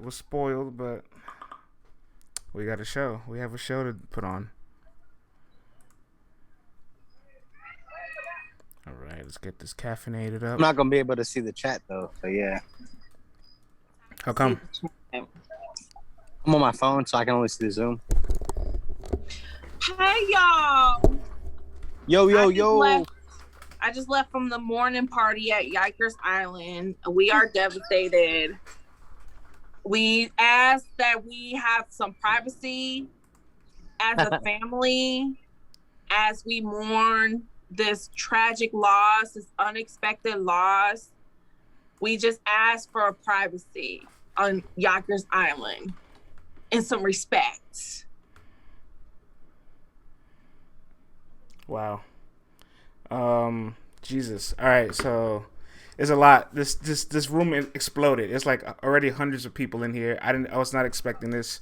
was spoiled, but we got a show. We have a show to put on. All right, let's get this caffeinated up. I'm not gonna be able to see the chat though, so yeah. How come? I'm on my phone, so I can only see the Zoom. Hey y'all! Yo. I just left from the morning party at Yikers Island. We are devastated. We ask that we have some privacy as a family as we mourn this tragic loss, this unexpected loss. We just ask for privacy on Yikers Island and some respect. Wow. Jesus. All right, so there's a lot. This room exploded. It's like already hundreds of people in here. I was not expecting this.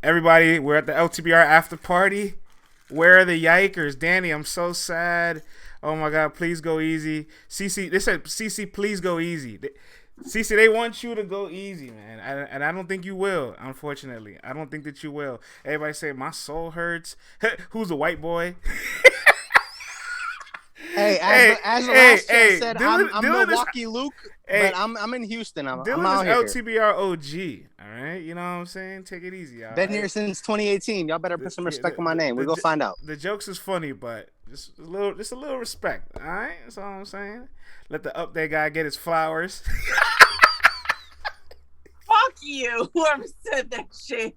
Everybody, we're at the LTBR after party. Where are the Yikers? Danny, I'm so sad. Oh my God, please go easy. CeCe, they said, CeCe, please go easy. CeCe, they want you to go easy, man. And I don't think you will, unfortunately. I don't think that you will. Everybody say, my soul hurts. Who's the white boy? Hey, as the last chat said, I'm Milwaukee Luke, but I'm in Houston. I'm out here. LTBR OG, all right? You know what I'm saying? Take it easy, all Been right? here since 2018. Y'all better put some respect on my name. We'll go find out. The jokes is funny, but just a little respect, all right? That's all I'm saying. Let the update guy get his flowers. Fuck you, whoever said that shit.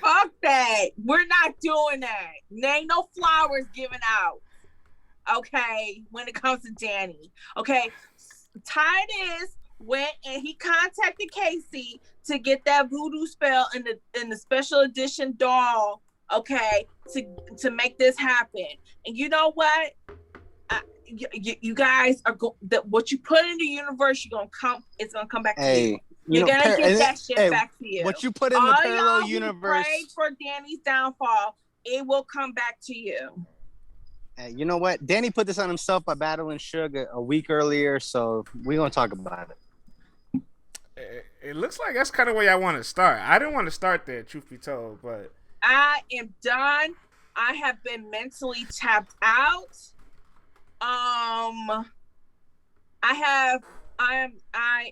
Fuck that. We're not doing that. There ain't no flowers given out. Okay, when it comes to Danny. Okay, Titus went and he contacted Casey to get that voodoo spell in the special edition doll. Okay, to make this happen. And you know what? You guys are what you put in the universe, it's gonna come back to you. You're gonna get that shit back to you. What you put in the parallel universe. Prayed for Danny's downfall, it will come back to you. Hey, you know what? Danny put this on himself by battling Suge a week earlier, so we're gonna talk about it. It looks like that's kind of where I want to start. I didn't want to start there, truth be told, but I am done. I have been mentally tapped out.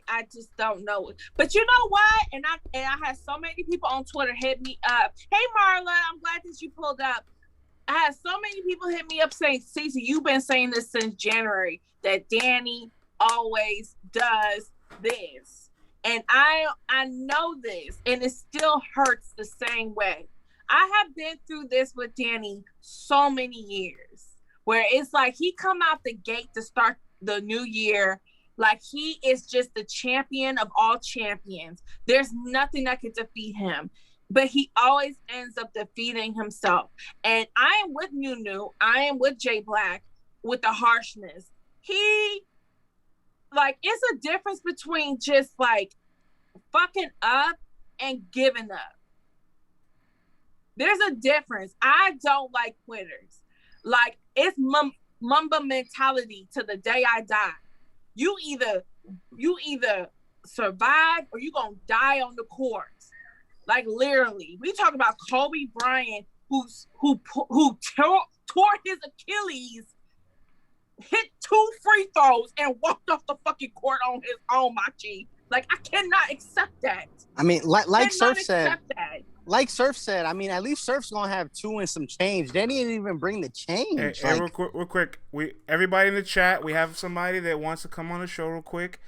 I just don't know. But you know what? And I had so many people on Twitter hit me up. Hey Marla, I'm glad that you pulled up. I had so many people hit me up saying, CeCe, you've been saying this since January, that Danny always does this. And I know this, and it still hurts the same way. I have been through this with Danny so many years, where it's like he come out the gate to start the new year like he is just the champion of all champions. There's nothing that can defeat him. But he always ends up defeating himself. And I am with Nunu. I am with Jay Black with the harshness. It's a difference between just like fucking up and giving up. There's a difference. I don't like quitters. Like, it's Mamba mentality to the day I die. You either survive or you gonna die on the court. Like, literally, we talk about Kobe Bryant, who tore his Achilles, hit 2 free throws, and walked off the fucking court on his own, Machi. Like, I cannot accept that. I mean, like Surf said, I mean, at least Surf's gonna have 2 and some change. They didn't even bring the change. Hey, real quick, everybody in the chat, we have somebody that wants to come on the show real quick.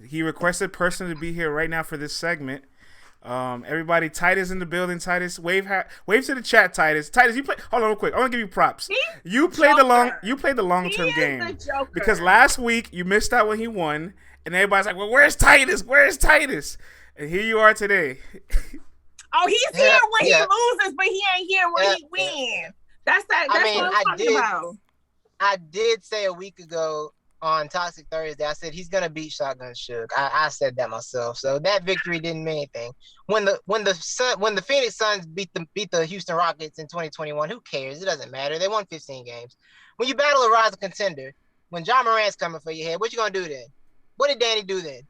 He requested person to be here right now for this segment. Everybody, Titus in the building. Titus, wave to the chat. Titus, you play. Hold on, real quick. I want to give you props. You played the long term game because last week you missed out when he won, and everybody's like, "Well, where's Titus? Where's Titus?" And here you are today. Oh, he's here when he loses, but he ain't here when he wins. That's what I'm talking about. I did say a week ago on Toxic Thursday, I said he's gonna beat Shotgun Suge. I said that myself. So that victory didn't mean anything. When the Phoenix Suns beat the Houston Rockets in 2021, who cares? It doesn't matter. They won 15 games. When you battle a rising contender, when John Morant's coming for your head, what you gonna do then? What did Danny do then?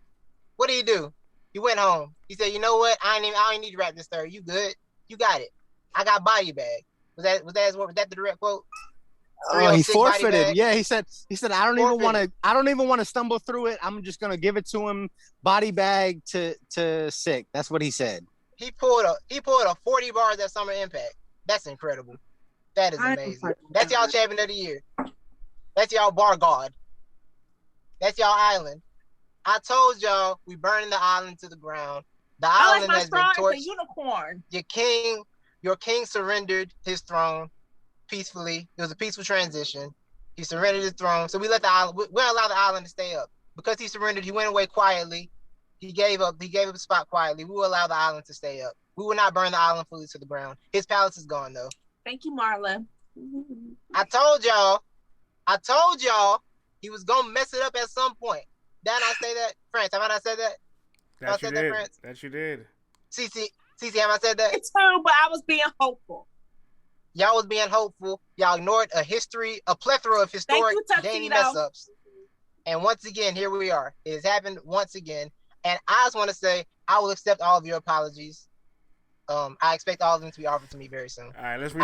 What did he do? He went home. He said, "You know what? I ain't need to rap this third. You good? You got it. I got body bag." Was that the direct quote? Oh, he forfeited. Yeah, he said I don't Forfeited. even want to stumble through it. I'm just gonna give it to him. Body bag to Sick. That's what he said. He pulled a 40 bars at Summer Impact. That's incredible. That is amazing. That's y'all champion of the year. That's y'all bar god. That's y'all island. I told y'all we burning the island to the ground. The island has been torched. Unicorn. Your king surrendered his throne peacefully. It was a peaceful transition. He surrendered his throne. So we let the island. We allow the island to stay up because he surrendered. He went away quietly. He gave up the spot quietly. We will allow the island to stay up. We will not burn the island fully to the ground. His palace is gone though. Thank you, Marla. I told y'all he was gonna mess it up at some point. Did I not say that? France, have I not said that? That you did. That you did. CeCe, have I said that? It's true, but I was being hopeful. Y'all was being hopeful. Y'all ignored a plethora of historic Danny mess-ups. And once again, here we are. It has happened once again. And I just want to say, I will accept all of your apologies. I expect all of them to be offered to me very soon. All right, let's read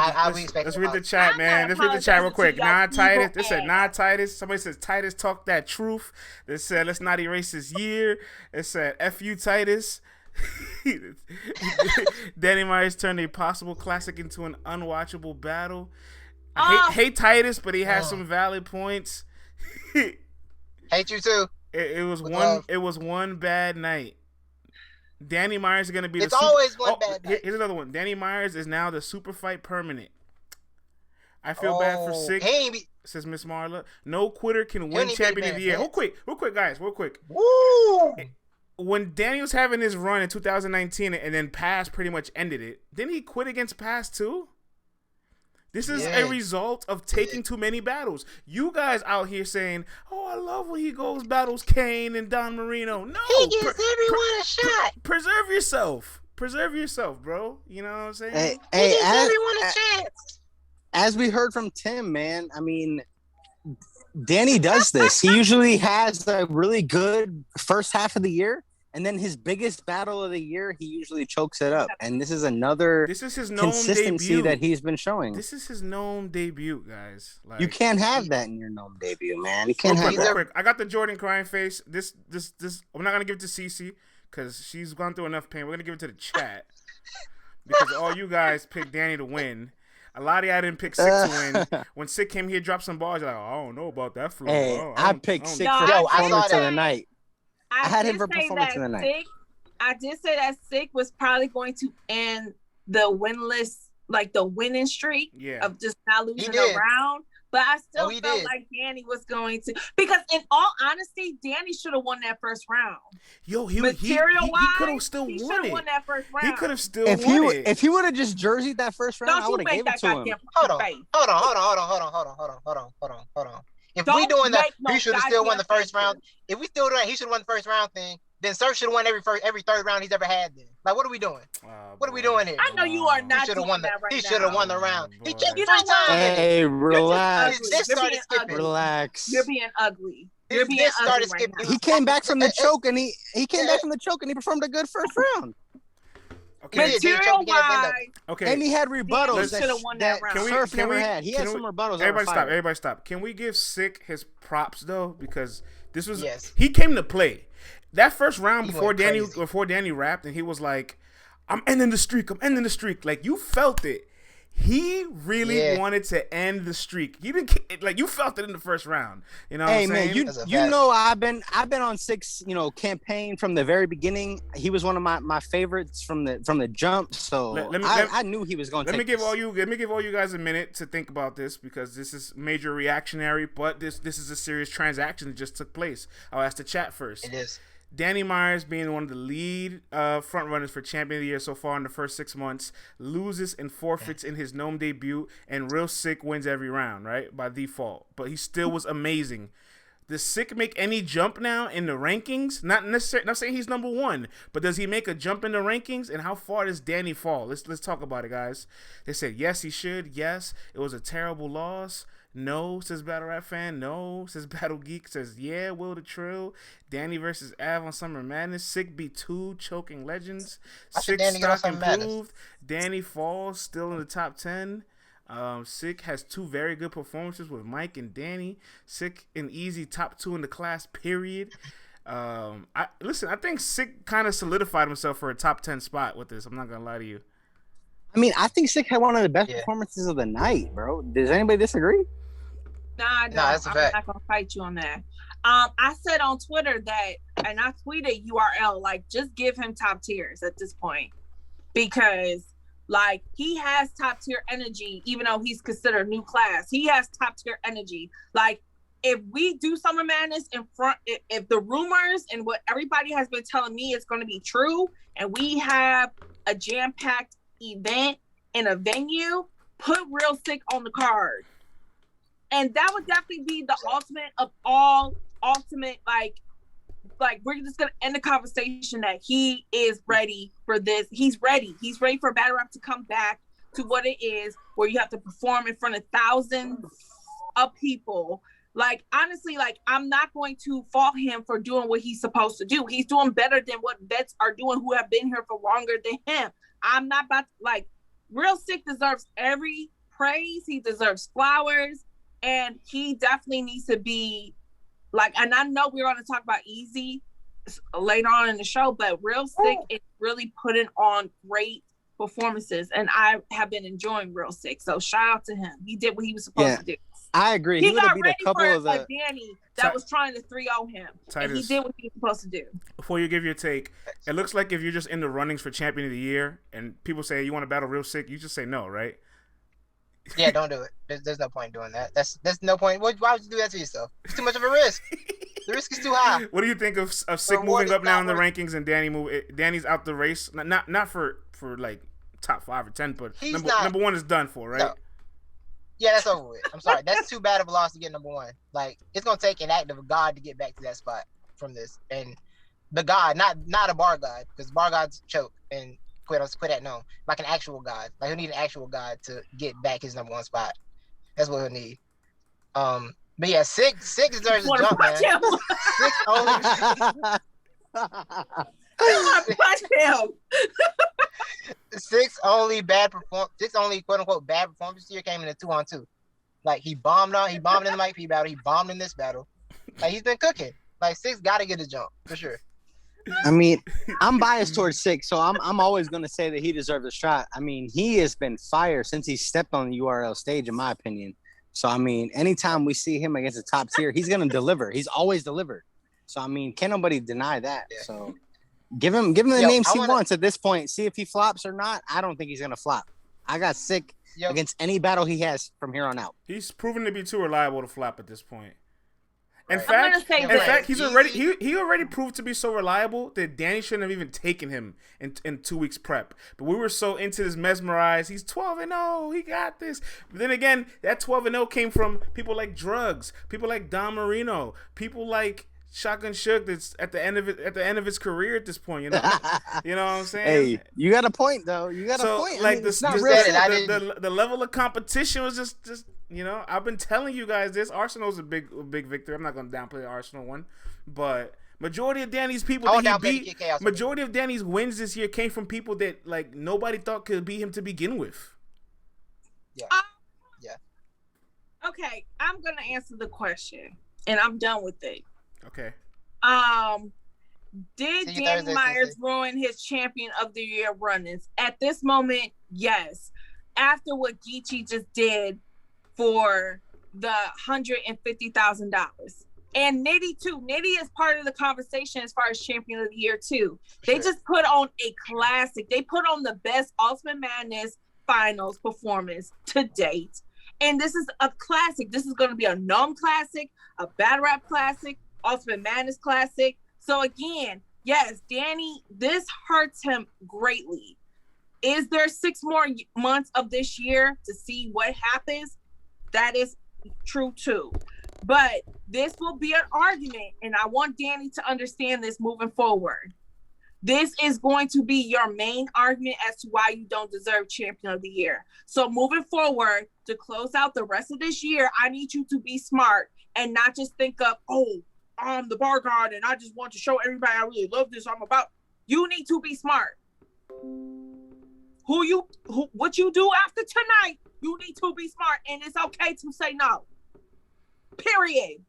the chat, man. Let's read the chat real quick. Titus. This said, Titus. Somebody says, Titus talk that truth. They said, let's not erase this year. It said, F you, Titus. Danny Myers turned a possible classic into an unwatchable battle. I hate Titus, but he has some valid points. Hate you too. It was one bad night. Danny Myers is gonna be. It's always one bad night. Here's another one. Danny Myers is now the super fight permanent. I feel bad for CeCe, says Miss Marla. No quitter can win champion of the year. Real quick, guys. Woo! When Danny was having his run in 2019 and then Pass pretty much ended it, didn't he quit against Pass too? This is a result of taking too many battles. You guys out here saying, "Oh, I love when he goes battles Kane and Don Marino." No, he gives everyone a shot. Preserve yourself, bro. You know what I'm saying? Hey, he gives everyone a chance. As we heard from Tim, man, I mean, Danny does this. He usually has a really good first half of the year, and then his biggest battle of the year, he usually chokes it up. And this is another his consistency debut that he's been showing. This is his Nome debut, guys. Like, you can't have that in your Nome debut, man. You can't have that. Quick. I got the Jordan crying face. This. I'm not gonna give it to CeCe because she's gone through enough pain. We're gonna give it to the chat because all you guys picked Danny to win. A lot of y'all didn't pick Sick to win. When Sick came here, dropped some bars. You're like, I don't know about that flow. Hey, I picked Sick for performance of the night. I had him for performance of the night. I did say that Sick was probably going to end the winless, like the winning streak of just not losing a round. But I still felt like Danny was going to, because in all honesty, Danny should have won that first round. Yo, he could have still won it. Won that first round. He could have still won it. If he would have just jerseyed that first round, I would have gave it to him. Hold on. If we doing that, he should have still won the first round. If we still doing that, he should have won the first round thing. Then Surf should have won every third round he's ever had. Then, like, what are we doing? What are we doing here? I know you are not. He should have won the round. He kept you know what? Hey, relax. Relax. You're being ugly. You're being ugly right now. He came back from the choke and he came back from the choke and he performed a good first round. Okay. Material-wise, and he had rebuttals that Surf never had. He had some rebuttals. Everybody stop. Can we give Sick his props though? Because this was he came to play. That first round before Danny rapped and he was like, I'm ending the streak. Like, you felt it. He really wanted to end the streak. You felt it in the first round. You know what I'm saying? Man, you know I've been on Six, campaign from the very beginning. He was one of my favorites from the jump. So I knew he was going to let me give all you guys a minute to think about this, because this is major reactionary, but this is a serious transaction that just took place. I'll ask the chat first. It is. Danny Myers, being one of the lead front runners for Champion of the Year so far in the first 6 months, loses and forfeits in his Nome debut, and Real Sick wins every round, right, by default. But he still was amazing. Does Sick make any jump now in the rankings? Not saying he's number one, but does he make a jump in the rankings? And how far does Danny fall? Let's talk about it, guys. They said yes, he should. Yes, it was a terrible loss. No, says Battle Rap Fan. No, says Battle Geek. Says, yeah, Will the Trill. Danny versus Av on Summer Madness. Sick beat 2, choking legends. Sick stock improved. Danny falls, still in the top 10. Sick has 2 very good performances with Mike and Danny. Sick and Easy top 2 in the class, period. I think Sick kind of solidified himself for a top 10 spot with this. I'm not gonna lie to you. I mean, I think Sick had one of the best performances of the night, bro. Does anybody disagree? Nah, that's a fact. I'm not gonna fight you on that. I said on Twitter that, and I tweeted URL, like, just give him top tiers at this point, because like he has top tier energy, even though he's considered new class. He has top tier energy. Like, if we do Summer Madness in front, if the rumors and what everybody has been telling me is going to be true, and we have a jam-packed event in a venue, put Real Sick on the card. And that would definitely be the ultimate of all ultimate, like we're just gonna end the conversation that he is ready for this. He's ready for battle rap to come back to what it is, where you have to perform in front of thousands of people. Like, honestly, like, I'm not going to fault him for doing what he's supposed to do. He's doing better than what vets are doing who have been here for longer than him. I'm not about to, like, Real Sick deserves every praise. He deserves flowers. And he definitely needs to be, like, and I know we're going to talk about Easy later on in the show, but Real Sick is really putting on great performances. And I have been enjoying Real Sick. So shout out to him. He did what he was supposed to do. I agree. He got ready for Danny that was trying to 3-0 him. Titus, and he did what he was supposed to do. Before you give your take, it looks like if you're just in the runnings for Champion of the Year and people say you want to battle Real Sick, you just say no, right? Yeah, don't do it. There's no point in doing that. That's no point. Why would you do that to yourself? It's too much of a risk. The risk is too high. What do you think of Sick moving up now in the rankings and Danny's out the race? Not for like top 5 or 10, but number 1 is done for, right? No. Yeah, that's over with. I'm sorry. That's too bad of a loss to get number 1. Like, it's gonna take an act of a god to get back to that spot from this. And the god, not a bar god, because bar gods choke and quit at Nome. Like an actual god. Like, he'll need an actual god to get back his number 1 spot. That's what he'll need. But yeah, Sick deserves a jump, man. Sick only. Punch him. Six only quote unquote bad performance here came in a 2-on-2. Like, he bombed in the Mike P battle, he bombed in this battle. Like, he's been cooking. Like, Six gotta get a jump for sure. I mean, I'm biased towards Six, so I'm always gonna say that he deserves a shot. I mean, he has been fire since he stepped on the URL stage, in my opinion. So I mean, anytime we see him against a top tier, he's gonna deliver. He's always delivered. So I mean, can't nobody deny that. Yeah. So give him the names he wants at this point. See if he flops or not. I don't think he's gonna flop. I got Sick against any battle he has from here on out. He's proven to be too reliable to flop at this point. In fact, he's already proved to be so reliable that Danny shouldn't have even taken him in 2 weeks prep. But we were so into this mesmerized. He's 12-0. He got this. But then again, that 12-0 came from people like Drugs, people like Don Marino, people like Shotgun Shook. That's at the end of his career at this point. You know, you know what I'm saying? Hey, you got a point though. You got a point. Like, I mean, it's not real. The level of competition was just. You know, I've been telling you guys this. Arsenal's a big victory. I'm not going to downplay the Arsenal one, but majority of Danny's people majority of Danny's wins this year came from people that, like, nobody thought could beat him to begin with. Yeah. Okay, I'm going to answer the question, and I'm done with it. Okay. Did Danny Myers ruin his Champion of the Year run-ins? At this moment, yes. After what Geechee just did for the $150,000. And Nitty too. Nitty is part of the conversation as far as Champion of the Year too. They just put on a classic. They put on the best Ultimate Madness finals performance to date. And this is a classic. This is going to be a Nome classic, a Battle Rap classic, Ultimate Madness classic. So again, yes, Danny, this hurts him greatly. Is there 6 more months of this year to see what happens? That is true too. But this will be an argument, and I want Danny to understand this moving forward. This is going to be your main argument as to why you don't deserve champion of the year. So moving forward, to close out the rest of this year, I need you to be smart and not just think of, oh, I'm the bar guard and I just want to show everybody I really love this. You need to be smart. What you do after tonight, you need to be smart, and it's okay to say no. Period.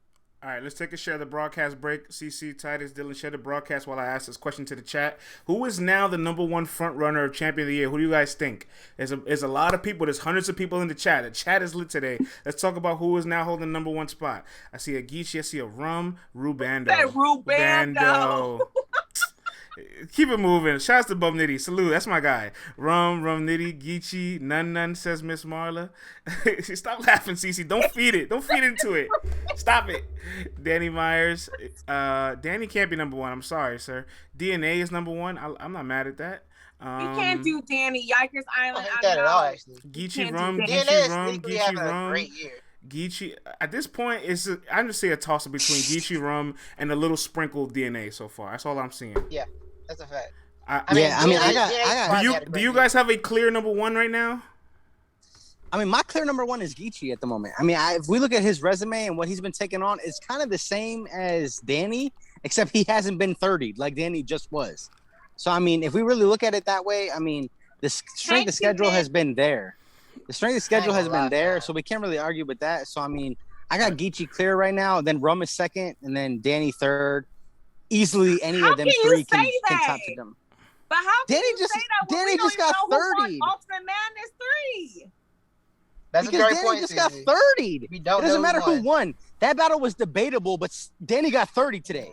All right, let's take a share of the broadcast break. CeCe, Titus, Dylan, share the broadcast while I ask this question to the chat. Who is now the #1 front runner of champion of the year? Who do you guys think? There's a lot of people. There's hundreds of people in the chat. The chat is lit today. Let's talk about who is now holding the #1 spot. I see a Geechee. I see a Rubando. That Rubando. Keep it moving. Shouts to Bum Nitty. Salute. That's my guy. Rum Nitty, Geechee. None, says Miss Marla. Stop laughing, CeCe. Don't feed it. Don't feed into it. Stop it. Danny Myers. Danny can't be #1. I'm sorry, sir. DNA is #1. I'm not mad at that. You can't do Danny. Yikers Island. I hate that at all, actually. Geechee Rum. Great year. Geechee, at this point, I'm just saying a toss-up between Geechee Rum and a little sprinkle of DNA so far. That's all I'm seeing. Yeah, that's a fact. I Do you guys have a clear #1 right now? I mean, my clear #1 is Geechee at the moment. I mean, if we look at his resume and what he's been taking on, it's kind of the same as Danny, except he hasn't been 30 like Danny just was. So, I mean, if we really look at it that way, I mean, the strength of schedule has been there. The strength of schedule has been there, so we can't really argue with that. So, I mean, I got Geechee clear right now, then Rum is second, and then Danny third. Easily any of them three can top to them. But how can you say that when Danny just got 30'd? Ultimate Madness 3? That's because a great Danny point, just got CeCe. 30'd. We It don't doesn't know matter who who won. That battle was debatable, but Danny got 30 today.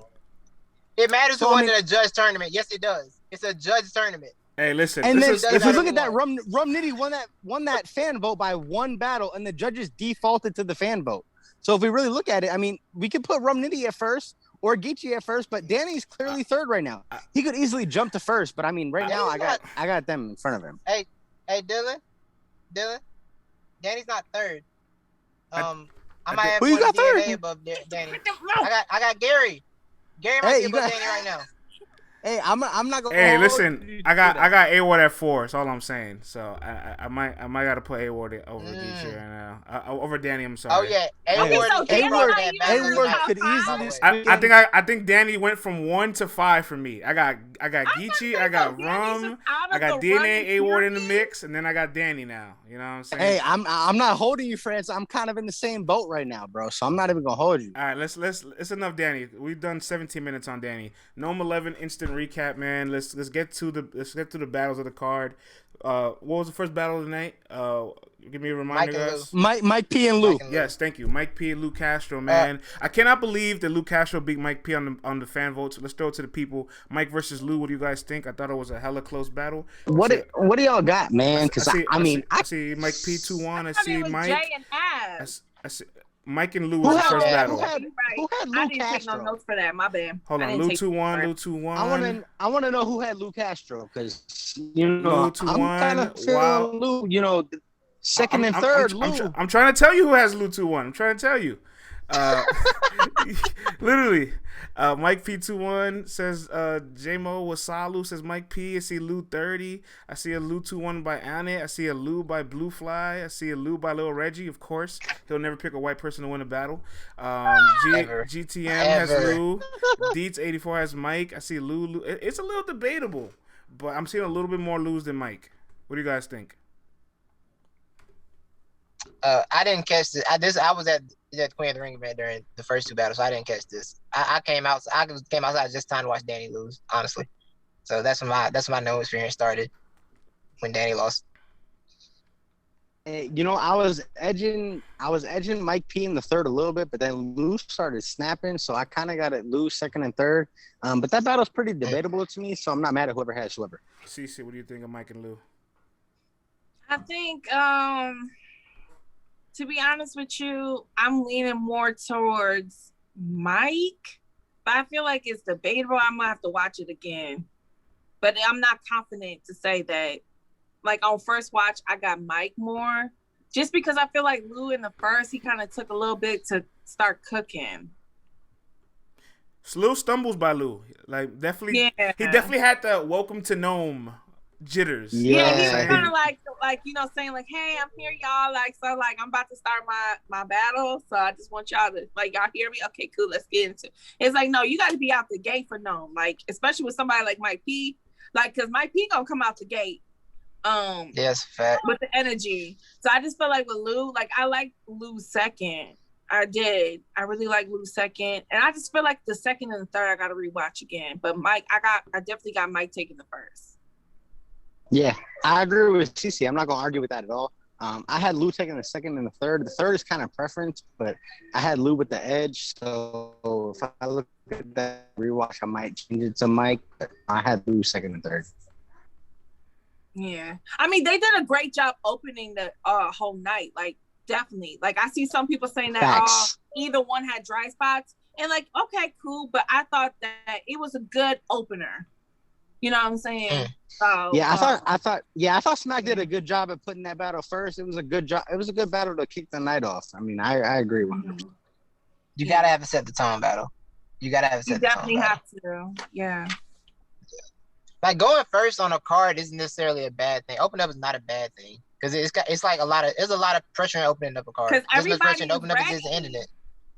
It matters So, who I won mean- in a judge tournament. Yes, it does. It's a judge tournament. Hey, listen. And then if we look everyone. at that, Rum Nitty won that fan vote by one battle, and the judges defaulted to the fan vote. So if we really look at it, I mean, we could put Rum Nitty at first or Geechee at first, but Danny's clearly third right now. He could easily jump to first, but I mean, right now I got them in front of him. Hey, Dylan, Danny's not third. I might have Who you one got DNA third? above Danny. I got Gary. Gary might be above Danny right now. Hey, I'm not gonna. Hey, listen, I got A-Ward at 4. That's all I'm saying. So I might gotta put A-Ward over Geechee right now. Over Danny, I'm sorry. Oh yeah, A-Ward could easily. I think Danny went from 1 to 5 for me. I got Geechee, I got Rum, I got DNA, A-Ward in the mix, and then I got Danny now. You know what I'm saying? Hey, I'm not holding you, France. I'm kind of in the same boat right now, bro. So I'm not even gonna hold you. All right, it's enough, Danny. We've done 17 minutes on Danny. Nome 11 instant recap, man. Let's get to the battles of the card. What was the first battle of the night? Give me a reminder, guys. Mike P and Lou. Yes, thank you, Mike P and Lou Castro, man. I cannot believe that Lou Castro beat Mike P on the fan votes. Let's throw it to the people. Mike versus Lou. What do you guys think? I thought it was a hella close battle. What do y'all got, man? Because I see Mike P 2-1. I see Mike. Jay and Abs. I see Mike and Lou was the first battle. Who had Lou I didn't take Castro? no notes for that. My bad. Hold on, Lou 2-1. Lou 2-1. I want to know who had Lou Castro because I'm 2-1. kind of feeling Lou. You know, second and third. Lou. I'm trying to tell you who has Lou 2-1. I'm trying to tell you. Literally. Mike P 2-1 says J-Mo Wasalu says Mike P. I see Lou 30. I see a Lou 2-1 by Anne. I see a Lou by Blue Fly. I see a Lou by Lil Reggie. Of course, he'll never pick a white person to win a battle. GTM has Lou. Deets 84 has Mike. I see Lou. It's a little debatable, but I'm seeing a little bit more Lou's than Mike. What do you guys think? I didn't catch this. I was at the Queen of the Ring event during the first two battles, so I didn't catch this. I came outside just time to watch Danny lose, honestly. So that's when my no experience started when Danny lost. You know, I was edging Mike P in the third a little bit, but then Lou started snapping, so I kind of got it Lou second and third. But that battle's pretty debatable to me, so I'm not mad at whoever has whoever. CeCe, what do you think of Mike and Lou? I think, to be honest with you, I'm leaning more towards Mike, but I feel like it's debatable. I'm gonna have to watch it again, but I'm not confident to say that. Like on first watch, I got Mike more, just because I feel like Lou in the first, he kind of took a little bit to start cooking. Slew stumbles by Lou. Like definitely, Yeah. he definitely had the welcome to Nome jitters. Yeah, You know he what was I'm kind saying? of like saying like, "Hey, I'm here, y'all." Like, so like I'm about to start my battle, so I just want y'all to like y'all hear me. Okay, cool. Let's get into it. It's like no, you got to be out the gate for Gnome, like especially with somebody like Mike P, like because Mike P gonna come out the gate, Yes, fact. with the energy. So I just feel like with Lou, like I like Lou second. I did. I really like Lou second, and I just feel like the second and the third I got to rewatch again. But Mike, I definitely got Mike taking the first. Yeah, I agree with CeCe. I'm not gonna argue with that at all. I had Lou taking the second and the third. The third is kind of preference, but I had Lou with the edge. So if I look at that rewatch, I might change it to Mike. But I had Lou second and third. Yeah, I mean they did a great job opening the whole night. Like definitely, like I see some people saying that Facts. either one had dry spots, and like okay, cool. But I thought that it was a good opener. You know what I'm saying? So Yeah, I thought Smack did a good job at putting that battle first. It was a good job. It was a good battle to kick the night off. I mean, I agree with him. You gotta have a set the tone battle. You gotta have a you set the tone definitely battle. have to. Yeah. Like going first on a card isn't necessarily a bad thing. Open up is not a bad thing because it's like there's a lot of pressure in opening up a card. Because Just as much pressure in everybody is opening up as ready. the internet.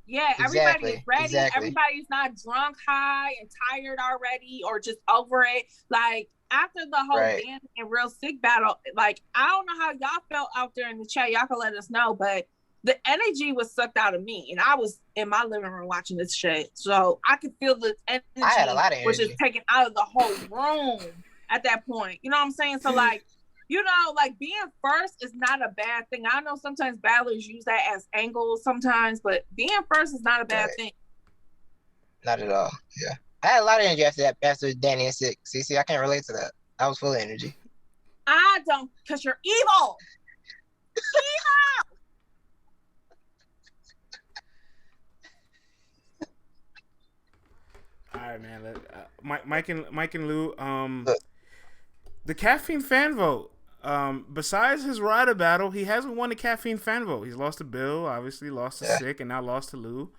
Yeah, everybody Exactly, is ready. exactly. Everybody's not drunk, high, and tired already, or just over it. Like after the whole Right. Dan and Real Sick battle, like I don't know how y'all felt out there in the chat. Y'all can let us know, but the energy was sucked out of me, and I was in my living room watching this shit, so I could feel the energy. I had a lot of was just energy. taken out of the whole room at that point. You know what I'm saying? So like. You know, like being first is not a bad thing. I know sometimes battlers use that as angles sometimes, but being first is not a bad Right. thing. Not at all. Yeah. I had a lot of energy after that, after Danny and Sick. CeCe, I can't relate to that. I was full of energy. I don't, because you're evil. All right, man. Mike and Lou. The caffeine fan vote. Besides his rider battle, he hasn't won the caffeine fan vote. He's lost to Bill, obviously lost to Sick, and now lost to Lou.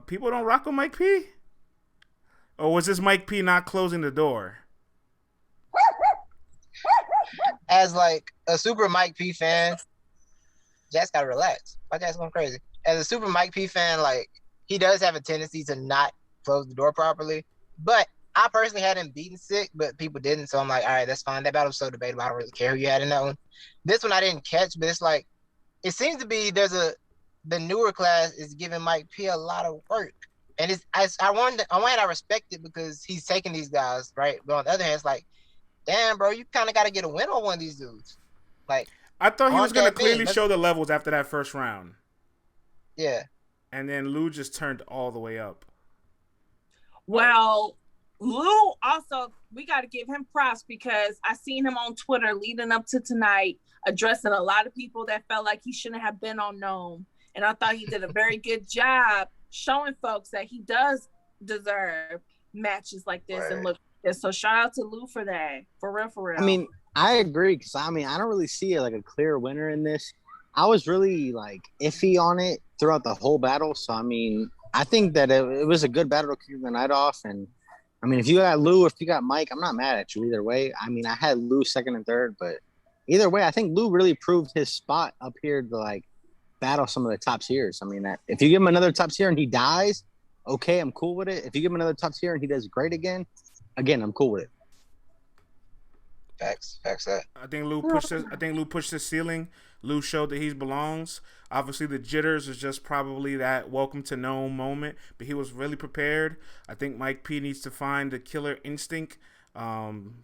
People don't rock with Mike P. Or was this Mike P not closing the door? As like a super Mike P fan, Jack's gotta relax. My Jack's going crazy. As a super Mike P fan, like he does have a tendency to not close the door properly. But I personally had him beaten Sick, but people didn't. So I'm like, all right, that's fine. That battle was so debatable. I don't really care who you had in that one. This one I didn't catch, but it's like it seems to be the newer class is giving Mike P a lot of work. And it's on one hand I respect it because he's taking these guys, right? But on the other hand, it's like, damn, bro, you kind of got to get a win on one of these dudes. Like, I thought he was going to clearly Let's- show the levels after that first round. yeah. And then Lou just turned all the way up. Well, Lou also, we got to give him props because I seen him on Twitter leading up to tonight addressing a lot of people that felt like he shouldn't have been on Nome. And I thought he did a very good job showing folks that he does deserve matches like this and look like this. So shout out to Lou for that. For real, for real. I mean, I agree because I don't really see like a clear winner in this. I was really like iffy on it throughout the whole battle. So I mean, I think that it was a good battle to kick the night off. And I mean, if you got Lou, if you got Mike, I'm not mad at you either way. I mean, I had Lou second and third, but either way, I think Lou really proved his spot up here to like battle some of the top tiers. I mean, if you give him another top tier and he dies, okay, I'm cool with it. If you give him another top tier and he does great again, I'm cool with it. Facts that. I think Lou pushed his ceiling. Lou showed that he belongs. Obviously, the jitters is just probably that welcome to Nome moment, but he was really prepared. I think Mike P needs to find the killer instinct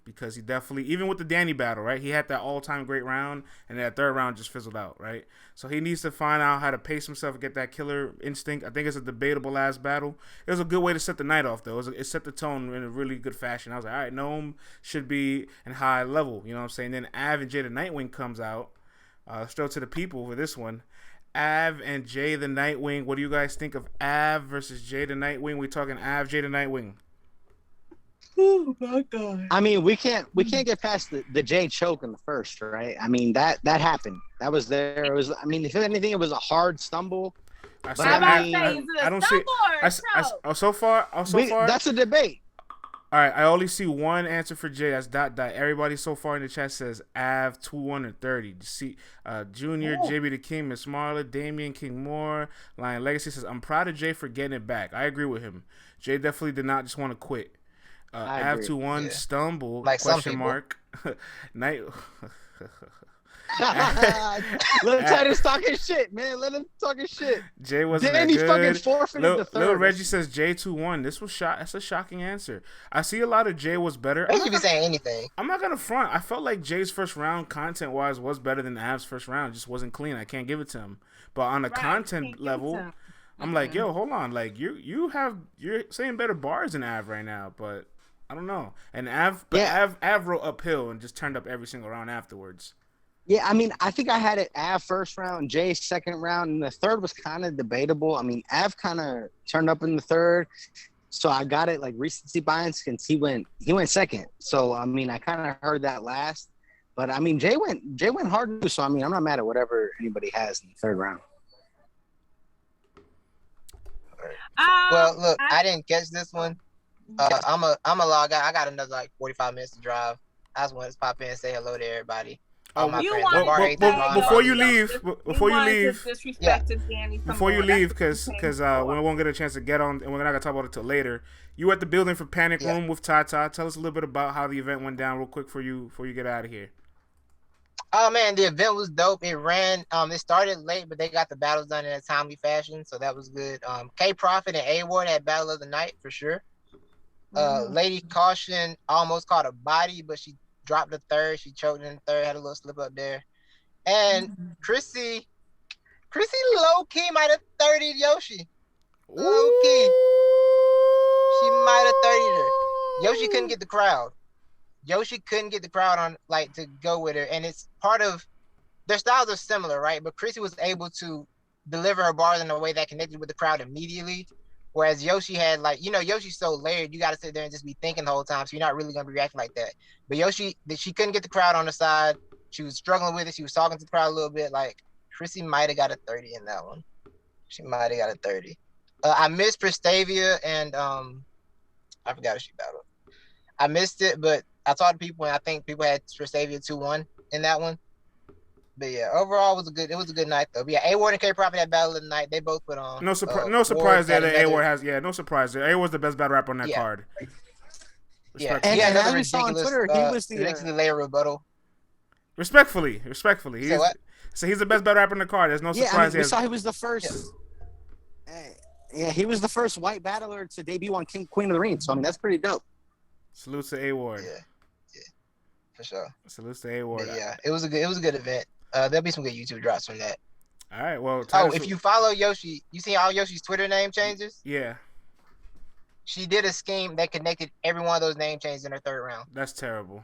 because he definitely, even with the Danny battle, right? He had that all-time great round, and that third round just fizzled out, right? So he needs to find out how to pace himself and get that killer instinct. I think it's a debatable last battle. It was a good way to set the night off, though. It set the tone in a really good fashion. I was like, all right, Nome should be in high level, you know what I'm saying? Then Av and Jay the Nightwing comes out. Straight to the people for this one. Av and Jay the Nightwing. What do you guys think of Av versus Jay the Nightwing? We talking Av, Jay the Nightwing. Oh my God. I mean, we can't get past the Jay choke in the first, right? I mean, that happened. That was there. It was. I mean, if anything, it was a hard stumble. I But said I'm about to mean, say, is it I a don't see. stumble or a choke? So far. that's a debate. All right, I only see one answer for Jay. That's ... Everybody so far in the chat says Av 2-1 or 30. See, Junior, Ooh. JB the King, Miss Marla, Damian King Moore, Lion Legacy says, I'm proud of Jay for getting it back. I agree with him. Jay definitely did not just want to quit. I Av agree. 2-1 Yeah. stumble Like some question people. mark. Night. Let Titus talking shit, man. Let him talking shit. Jay wasn't Danny that fucking good. forfeited the third. Lil Reggie says Jay 2-1. This was That's a shocking answer. I see a lot of Jay was better. They should be saying anything. I'm not gonna front. I felt like Jay's first round, content wise, was better than Av's first round. It just wasn't clean. I can't give it to him. But on a Right, content can't give it level, to him. I'm like, yo, hold on. Like you're saying better bars than Av right now, but I don't know. And Av wrote uphill and just turned up every single round afterwards. Yeah, I mean, I think I had it Av first round, Jay second round, and the third was kind of debatable. I mean, Av kind of turned up in the third, so I got it like recency bias since he went second. So I mean, I kind of heard that last, but I mean, Jay went hard too. So I mean, I'm not mad at whatever anybody has in the third round. Well, look, I didn't catch this one. I'm a log out. I got another like 45 minutes to drive. I just wanted to pop in and say hello to everybody. All my friends. Before you leave, because we won't get a chance to get on, and we're not gonna talk about it till later. You at the building for Panic Room with Tata. Tell us a little bit about how the event went down, real quick, before you get out of here. Oh man, the event was dope. It ran. It started late, but they got the battles done in a timely fashion, so that was good. K Profit and A Ward had battle of the night for sure. Lady Caution almost caught a body, but she dropped the third. She choked in the third, had a little slip up there. And Chrissy low key might have 30'd Yoshi. Low key. She might have 30'd her. Yoshi couldn't get the crowd. On to go with her. And it's part of their styles are similar, right? But Chrissy was able to deliver her bars in a way that connected with the crowd immediately. Whereas Yoshi had Yoshi's so layered, you got to sit there and just be thinking the whole time. So you're not really going to be reacting like that. But Yoshi, she couldn't get the crowd on the side. She was struggling with it. She was talking to the crowd a little bit. Like, Chrissy might have got a 30 in that one. She might have got a 30. I missed Prestavia and I forgot if she battled. I missed it, but I talked to people, and I think people had Prestavia 2-1 in that one. But yeah, overall it was a good night though. But yeah, A Ward and K Profit had battle of the night. They both put on. No surprise there that A Ward has. Yeah, no surprise there. A Ward's the best battle rapper on that card. Yeah, and another ridiculous. Twitter, he was the layer rebuttal. Respectfully. He's the best battle rapper on the card. There's no surprise. We saw he was the first. Yeah, he was the first white battler to debut on Queen of the Ring. So I mean, that's pretty dope. Salute to A Ward. Yeah, for sure. Salute to A Ward. Yeah, it was a good event. There'll be some good YouTube drops from that. All right. Well, if you follow Yoshi, you see all Yoshi's Twitter name changes? Yeah. She did a scheme that connected every one of those name changes in her third round. That's terrible.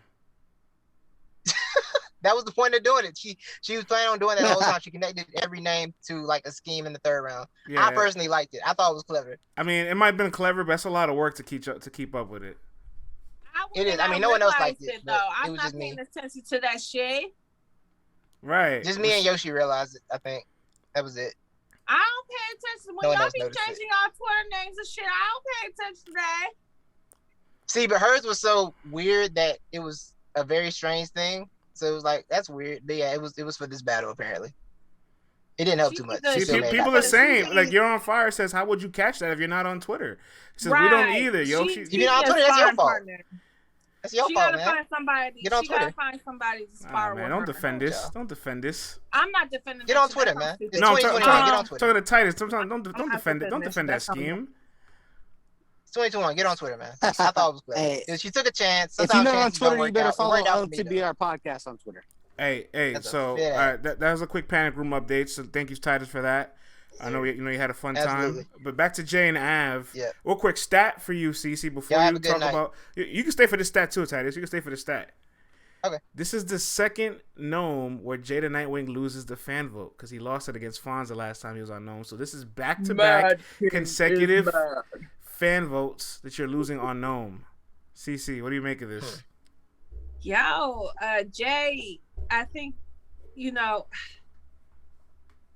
That was the point of doing it. She was planning on doing that the whole time. She connected every name to like a scheme in the third round. Yeah. I personally liked it. I thought it was clever. I mean, it might have been clever, but that's a lot of work to keep up with it. It is. I mean, no one else liked it though. I'm not paying attention to that shit. Right. Just me and Yoshi realized it. I think that was it. I don't pay attention when y'all be changing y'all Twitter names and shit. I don't pay attention to that. See, but hers was so weird that it was a very strange thing. So it was like, that's weird. But yeah, it was for this battle apparently. It didn't help too much. See, people are saying, like, You're on Fire says, how would you catch that if you're not on Twitter? He says, we don't either, yo. If you're not on Twitter, that's your fault. That's your fault, man. Find somebody. Get on Twitter. Gotta find somebody to spar with. Don't defend this. Don't defend this. I'm not defending. Get on Twitter, man. No, get on Twitter. Talking to Titus. Sometimes don't defend it. Don't defend that scheme. It's 2021. Get on Twitter, man. I thought it was clever. She took a chance. If you're not on Twitter, you better follow LTBR podcast on Twitter. Hey. So that was a quick Panic Room update. So thank you, Titus, for that. I know you had a fun time. But back to Jay and Av. Yeah. Real quick stat for you, CeCe, before you talk about. You can stay for the stat too, Titus. You can stay for the stat. Okay. This is the second Nome where Jay the Nightwing loses the fan vote because he lost it against Fonz the last time he was on Nome. So this is back-to-back consecutive fan votes that you're losing on Nome. CeCe, what do you make of this? Yo, Jay, I think,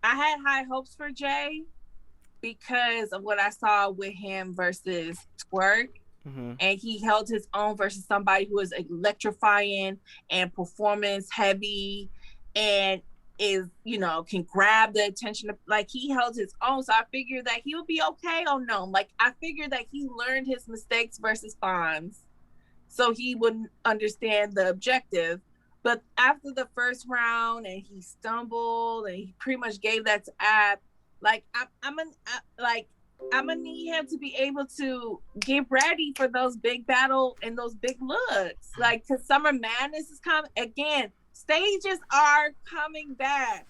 I had high hopes for Jay, because of what I saw with him versus Twerk. Mm-hmm. And he held his own versus somebody who is electrifying and performance heavy and is, you know, can grab the attention of, like, he held his own. So I figured that he would be okay on Nome. Like, I figured that he learned his mistakes versus Fonz, so he wouldn't understand the objective. But after the first round and he stumbled and he pretty much gave that to Ab, like, I'm gonna need him to be able to get ready for those big battle and those big looks. Like, cause Summer Madness is coming again. Stages are coming back.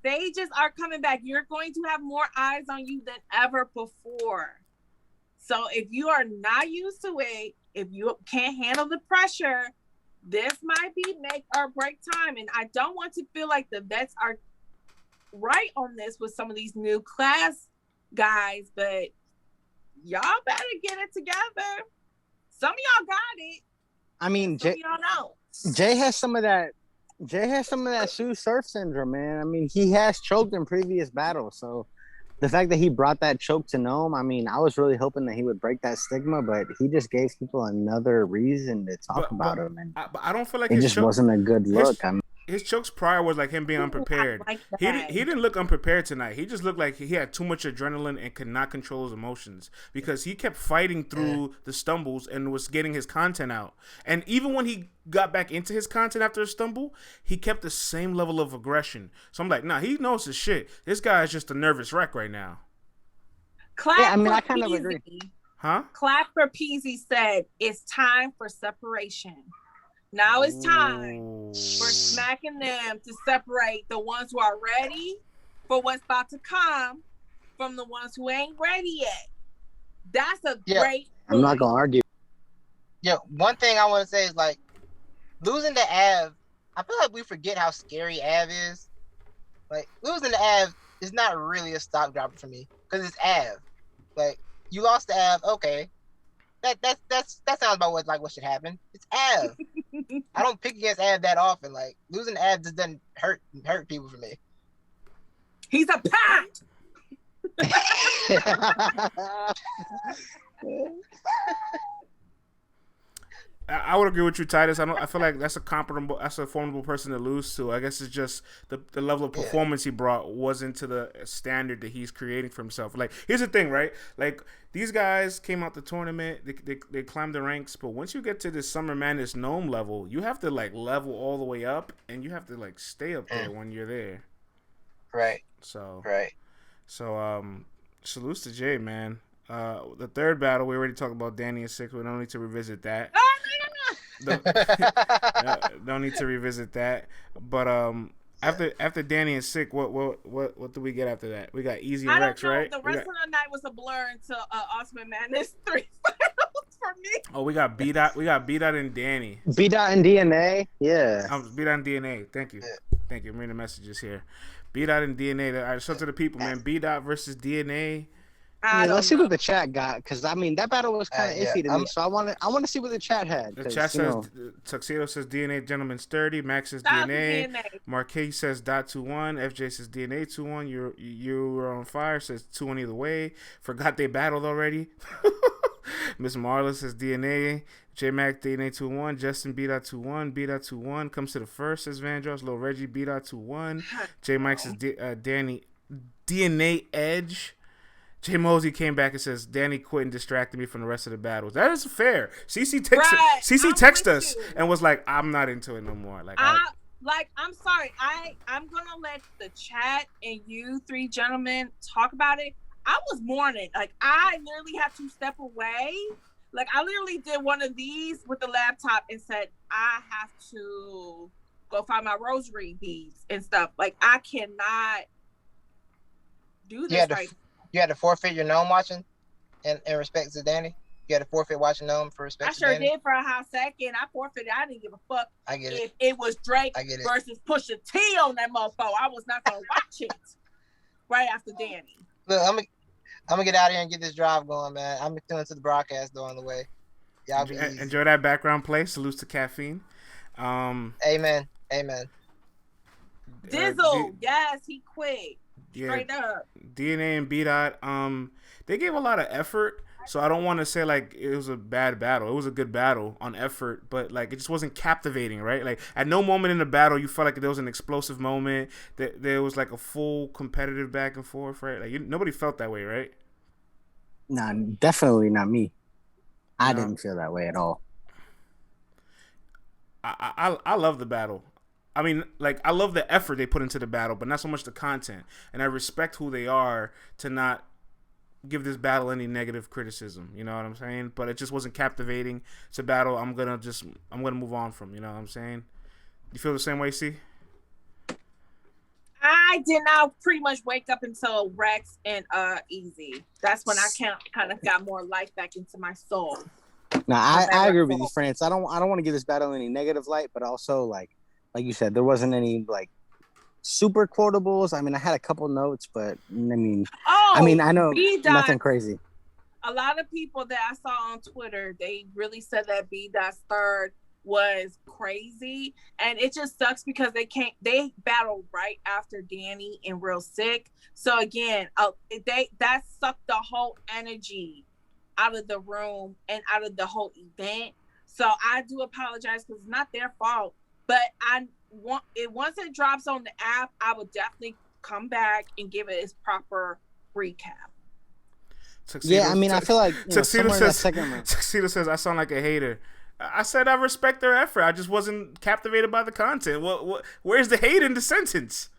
Stages are coming back. You're going to have more eyes on you than ever before. So if you are not used to it, if you can't handle the pressure, this might be make or break time. And I don't want to feel like the vets are right on this with some of these new class guys, but y'all better get it together. Some of y'all got it. I mean, y'all know. Jay has some of that. Jay has some of that Sue Surf syndrome, man. I mean, he has choked in previous battles, so the fact that he brought that choke to Nome, I mean, I was really hoping that he would break that stigma, but he just gave people another reason to talk about him, and I don't feel like it just wasn't a good look. His chokes prior was like him being unprepared. Like he didn't look unprepared tonight. He just looked like he had too much adrenaline and could not control his emotions because he kept fighting through the stumbles and was getting his content out. And even when he got back into his content after a stumble, he kept the same level of aggression. So I'm like, nah, he knows his shit. This guy is just a nervous wreck right now. Yeah, I mean, I kind of agree. Huh? Clap for Peasy said, it's time for separation. Now it's time for smacking them to separate the ones who are ready for what's about to come from the ones who ain't ready yet. That's a great point. I'm not going to argue. Yeah, one thing I want to say is, like, losing to Av, I feel like we forget how scary Av is. Like, losing to Av is not really a stock dropper for me because it's Av. Like, you lost to Av, okay. That sounds about what should happen. It's Av. I don't pick against Av that often. Like, losing to Av just doesn't hurt people for me. He's a pack. I would agree with you, Titus. I feel like that's a formidable person to lose to. I guess it's just the level of performance he brought wasn't to the standard that he's creating for himself. Like, here's the thing, right? Like, these guys came out the tournament, they climbed the ranks, but once you get to this Summer Madness Nome level, you have to like level all the way up, and you have to like stay up there when you're there. Right. So. Salutes to Jay, man. The third battle, we already talked about Danny and CeCe. We don't need to revisit that. Don't need to revisit that. But after Danny and CeCe, what do we get after that? We got Easy Rex, right? The rest of the night was a blur until Ultimate Madness 3 finals for me. Oh, we got B Dot and Danny. B Dot and DNA, yeah. B Dot and DNA. Thank you. I'm reading the messages here. B Dot and DNA. All right, show to the people, man. B Dot versus DNA. Let's see what the chat got, because I mean that battle was kind of iffy to me. So I want to see what the chat had. The chat says Tuxedo says DNA Gentleman Sturdy. Max says DNA. Marquez says .21. FJ says DNA 2-1. You were on fire says 2-1 either way. Forgot they battled already. Miss Marla says DNA. J Mac DNA 2-1. Justin B.21. B.21 comes to the first says Vandross. Lil Reggie B.21. J Mike says Danny DNA Edge. Jay Mosey came back and says, Danny quit and distracted me from the rest of the battles. That is fair. CeCe texted us and was like, I'm not into it no more. I'm sorry. I'm going to let the chat and you three gentlemen talk about it. I was mourning. Like, I literally had to step away. Like, I literally did one of these with the laptop and said, I have to go find my rosary beads and stuff. Like, I cannot do this right now. You had to forfeit your Nome watching in respect to Danny? You had to forfeit watching Nome for respect to Danny? I sure did for a hot second. I forfeited. I didn't give a fuck. I get it. If it was Drake versus Pusha T on that motherfucker, I was not going to watch it right after Danny. Look, I'm gonna get out of here and get this drive going, man. I'm tuning to the broadcast though on the way. Y'all be easy. Enjoy that background play. Salutes to Caffeine. Amen. Dizzle, yes, he quit. Straight up. DNA and B-Dot, they gave a lot of effort. So I don't want to say like it was a bad battle. It was a good battle on effort, but like it just wasn't captivating, right? Like at no moment in the battle you felt like there was an explosive moment. That there was like a full competitive back and forth, right? Like nobody felt that way, right? Nah, definitely not me. I didn't feel that way at all. I love the battle. I mean, like I love the effort they put into the battle, but not so much the content. And I respect who they are to not give this battle any negative criticism. You know what I'm saying? But it just wasn't captivating. It's a battle I'm gonna move on from. You know what I'm saying? You feel the same way, C? I did not pretty much wake up until Rex and Easy. That's when I kind of got more life back into my soul. Now I agree with you, France. I don't want to give this battle any negative light, but also like you said, there wasn't any like super quotables. I mean, I had a couple notes, but I mean, I know nothing crazy. A lot of people that I saw on Twitter, they really said that B-Dot's third was crazy, and it just sucks because they battled right after Danny and Real Sick. So again, that sucked the whole energy out of the room and out of the whole event. So I do apologize because it's not their fault, but once it drops on the app, I will definitely come back and give it its proper recap. I mean, I feel like Tuxedo says I sound like a hater. I said I respect their effort. I just wasn't captivated by the content. Where's the hate in the sentence?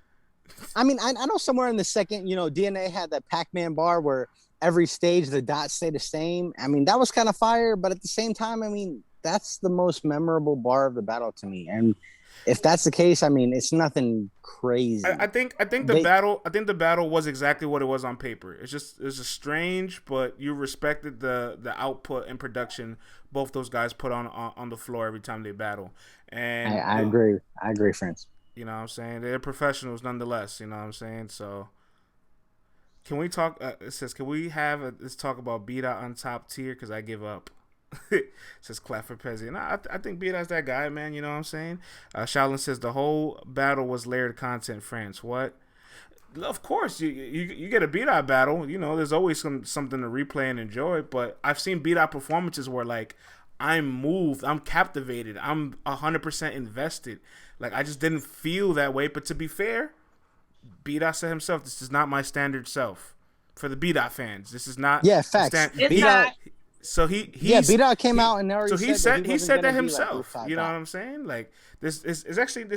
I mean, I know somewhere in the second, DNA had that Pac-Man bar where every stage the dots stay the same. I mean, that was kind of fire, but at the same time, I mean, that's the most memorable bar of the battle to me. And if that's the case, I mean, it's nothing crazy. I think the battle was exactly what it was on paper. It's just strange, but you respected the output and production both those guys put on the floor every time they battle. And I agree. I agree, friends. You know what I'm saying? They're professionals nonetheless, you know what I'm saying? So can we talk let's talk about B-Dot on top tier because I give up. Says clap for Pezzi. And I think B-Dot's that guy, man. You know what I'm saying? Shaolin says the whole battle was layered content, France. What? Of course, you get a B-Dot battle. There's always something to replay and enjoy. But I've seen B-Dot performances where, like, I'm moved, I'm captivated, I'm 100% invested. Like, I just didn't feel that way. But to be fair, B-Dot said himself, this is not my standard self. For the B-Dot fans, this is not. Yeah, facts. B-Dot. So B-Dot came out and already said that himself. Like you know what I'm saying? Like there's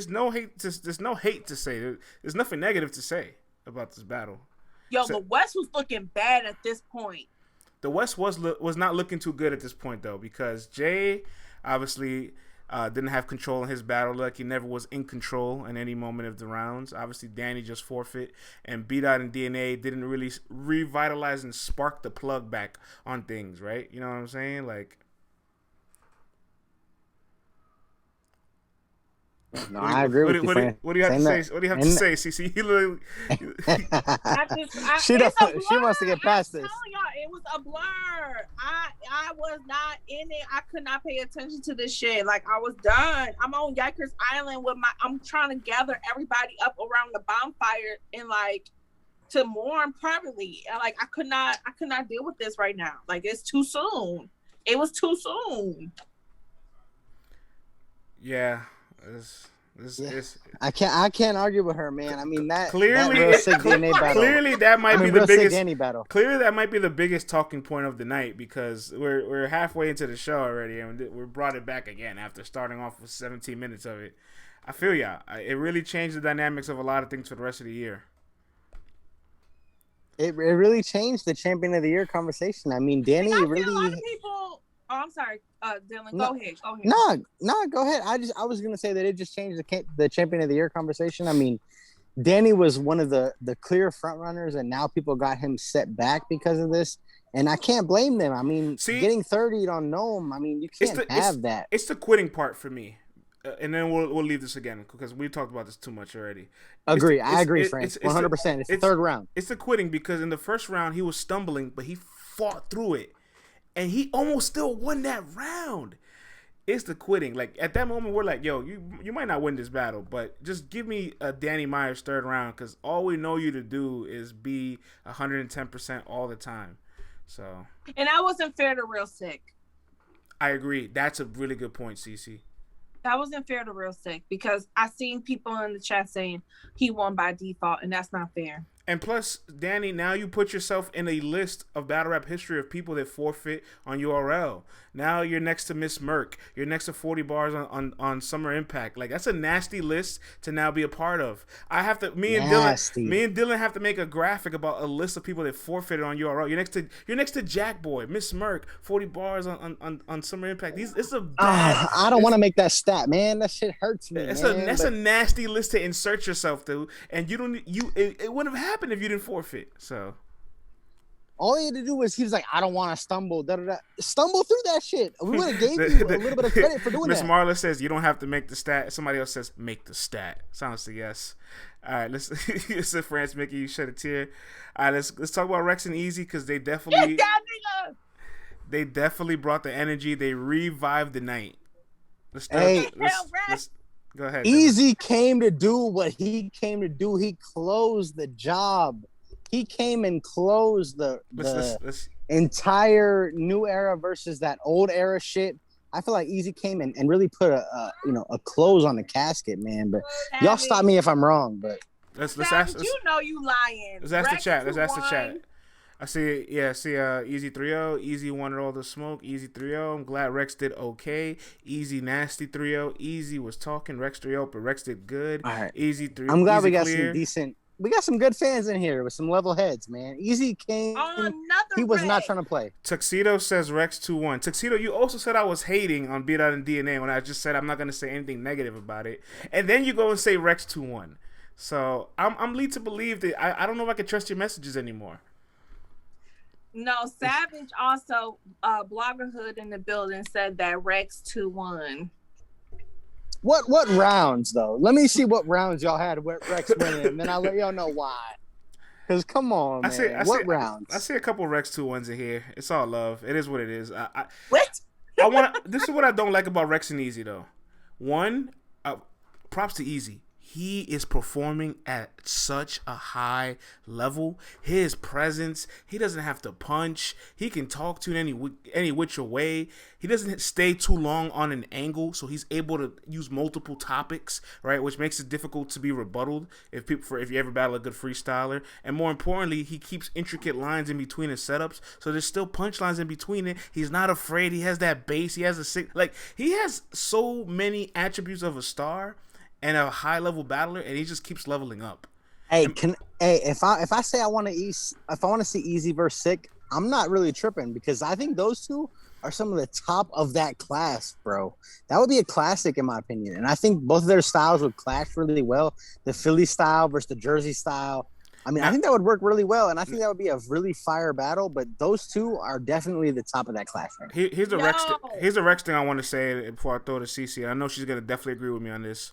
no hate to say. There's nothing negative to say about this battle. The West was looking bad at this point. The West was not looking too good at this point though, because Jay obviously didn't have control in his battle. Like he never was in control in any moment of the rounds. Obviously, Danny just forfeit, and B-Dot and DNA didn't really revitalize and spark the plug back on things, right? You know what I'm saying? Like, no, I agree with you. What do you have to say? What do you have to say, CeCe? She wants to get past this. It was a blur. I was not in it. I could not pay attention to this shit. Like I was done. I'm on Yikers Island I'm trying to gather everybody up around the bonfire and like to mourn privately. And like I could not deal with this right now. Like it's too soon. It was too soon. Yeah. I can't argue with her, man. I mean that clearly that real sick DNA battle. Clearly that might be the biggest Danny battle. Clearly that might be the biggest talking point of the night because we're halfway into the show already and we brought it back again after starting off with 17 minutes of it. I feel ya. It really changed the dynamics of a lot of things for the rest of the year. It really changed the champion of the year conversation. I mean, Danny really. A lot of people. Oh, I'm sorry, Dylan. Go ahead. No, go ahead. I was gonna say that it just changed the champion of the year conversation. I mean, Danny was one of the clear front runners, and now people got him set back because of this. And I can't blame them. I mean, getting 30'd on Nome. I mean, you can't have that. It's the quitting part for me, and then we'll leave this again because we talked about this too much already. I agree, Frank. 100%. It's the third round. It's the quitting because in the first round he was stumbling, but he fought through it. And he almost still won that round. it's the quitting. Like at that moment, we're like, yo, you might not win this battle, but just give me a Danny Myers third round, because all we know you to do is be 110% all the time. So. And that wasn't fair to Real Sick. I agree. That's a really good point, CeCe. That wasn't fair to Real Sick, because I seen people in the chat saying he won by default, and that's not fair. And plus, Danny, now you put yourself in a list of battle rap history of people that forfeit on URL. Now you're next to Miss Merck. You're next to 40 bars on Summer Impact. Like, that's a nasty list to now be a part of. I have to. Me and Dylan have to make a graphic about a list of people that forfeited on URL. You're next to Jack Boy, Miss Merck, 40 bars on Summer Impact. It's a bad. I don't want to make that stat, man. That shit hurts me. That's a nasty list to insert yourself to, and it wouldn't have happened if you didn't forfeit. So all he had to do was, he was like, I don't want to stumble. Stumble through that shit. We would have gave you a little bit of credit for doing that. Miss Marla says you don't have to make the stat. Somebody else says make the stat. Sounds like yes. All right, let's. It's a France Mickey. You shed a tear. All right, let's talk about Rex and Easy, because they definitely brought the energy. They revived the night. Let's go ahead. Easy came to do what he came to do. He closed the job. He came and closed the entire new era versus that old era shit. I feel like Easy came and really put a close on the casket, man. But y'all stop me if I'm wrong. But let's ask. You know you lying. Let's ask the chat. I see Easy 3-0. Easy wanted all the smoke. Easy 3-0. I'm glad Rex did okay. Easy Nasty 3-0. Easy was talking. Rex 3-0, but Rex did good. All right. Easy 3-0. I'm glad Easy we got clear. some decent. We got some good fans in here with some level heads, man. Easy came. He was not trying to play. Tuxedo says Rex 2-1. Tuxedo, you also said I was hating on Beat Out and DNA when I just said I'm not going to say anything negative about it. And then you go and say Rex 2-1. So I'm lead to believe that I don't know if I can trust your messages anymore. No, Savage also, Bloggerhood in the building said that Rex 2-1. What rounds though? Let me see what rounds y'all had with Rex winning, and then I'll let y'all know why. Because come on, man. What rounds? I see a couple Rex 2-1s in here. It's all love. It is what it is. What? This is what I don't like about Rex and Easy though. One, props to Easy. He is performing at such a high level. His presence, he doesn't have to punch. He can talk to any which way. He doesn't stay too long on an angle, so he's able to use multiple topics, right? Which makes it difficult to be rebutted if you ever battle a good freestyler. And more importantly, he keeps intricate lines in between his setups, so there's still punchlines in between it. He's not afraid. He has that bass. He has he has so many attributes of a star and a high level battler, and he just keeps leveling up. Hey, if I say I want to see Easy versus Sick, I'm not really tripping, because I think those two are some of the top of that class, bro. That would be a classic in my opinion, and I think both of their styles would clash really well. The Philly style versus the Jersey style. I mean, I think that would work really well, and I think that would be a really fire battle. But those two are definitely the top of that class. Right? Here's the Rex thing I want to say before I throw to CeCe. I know she's gonna definitely agree with me on this.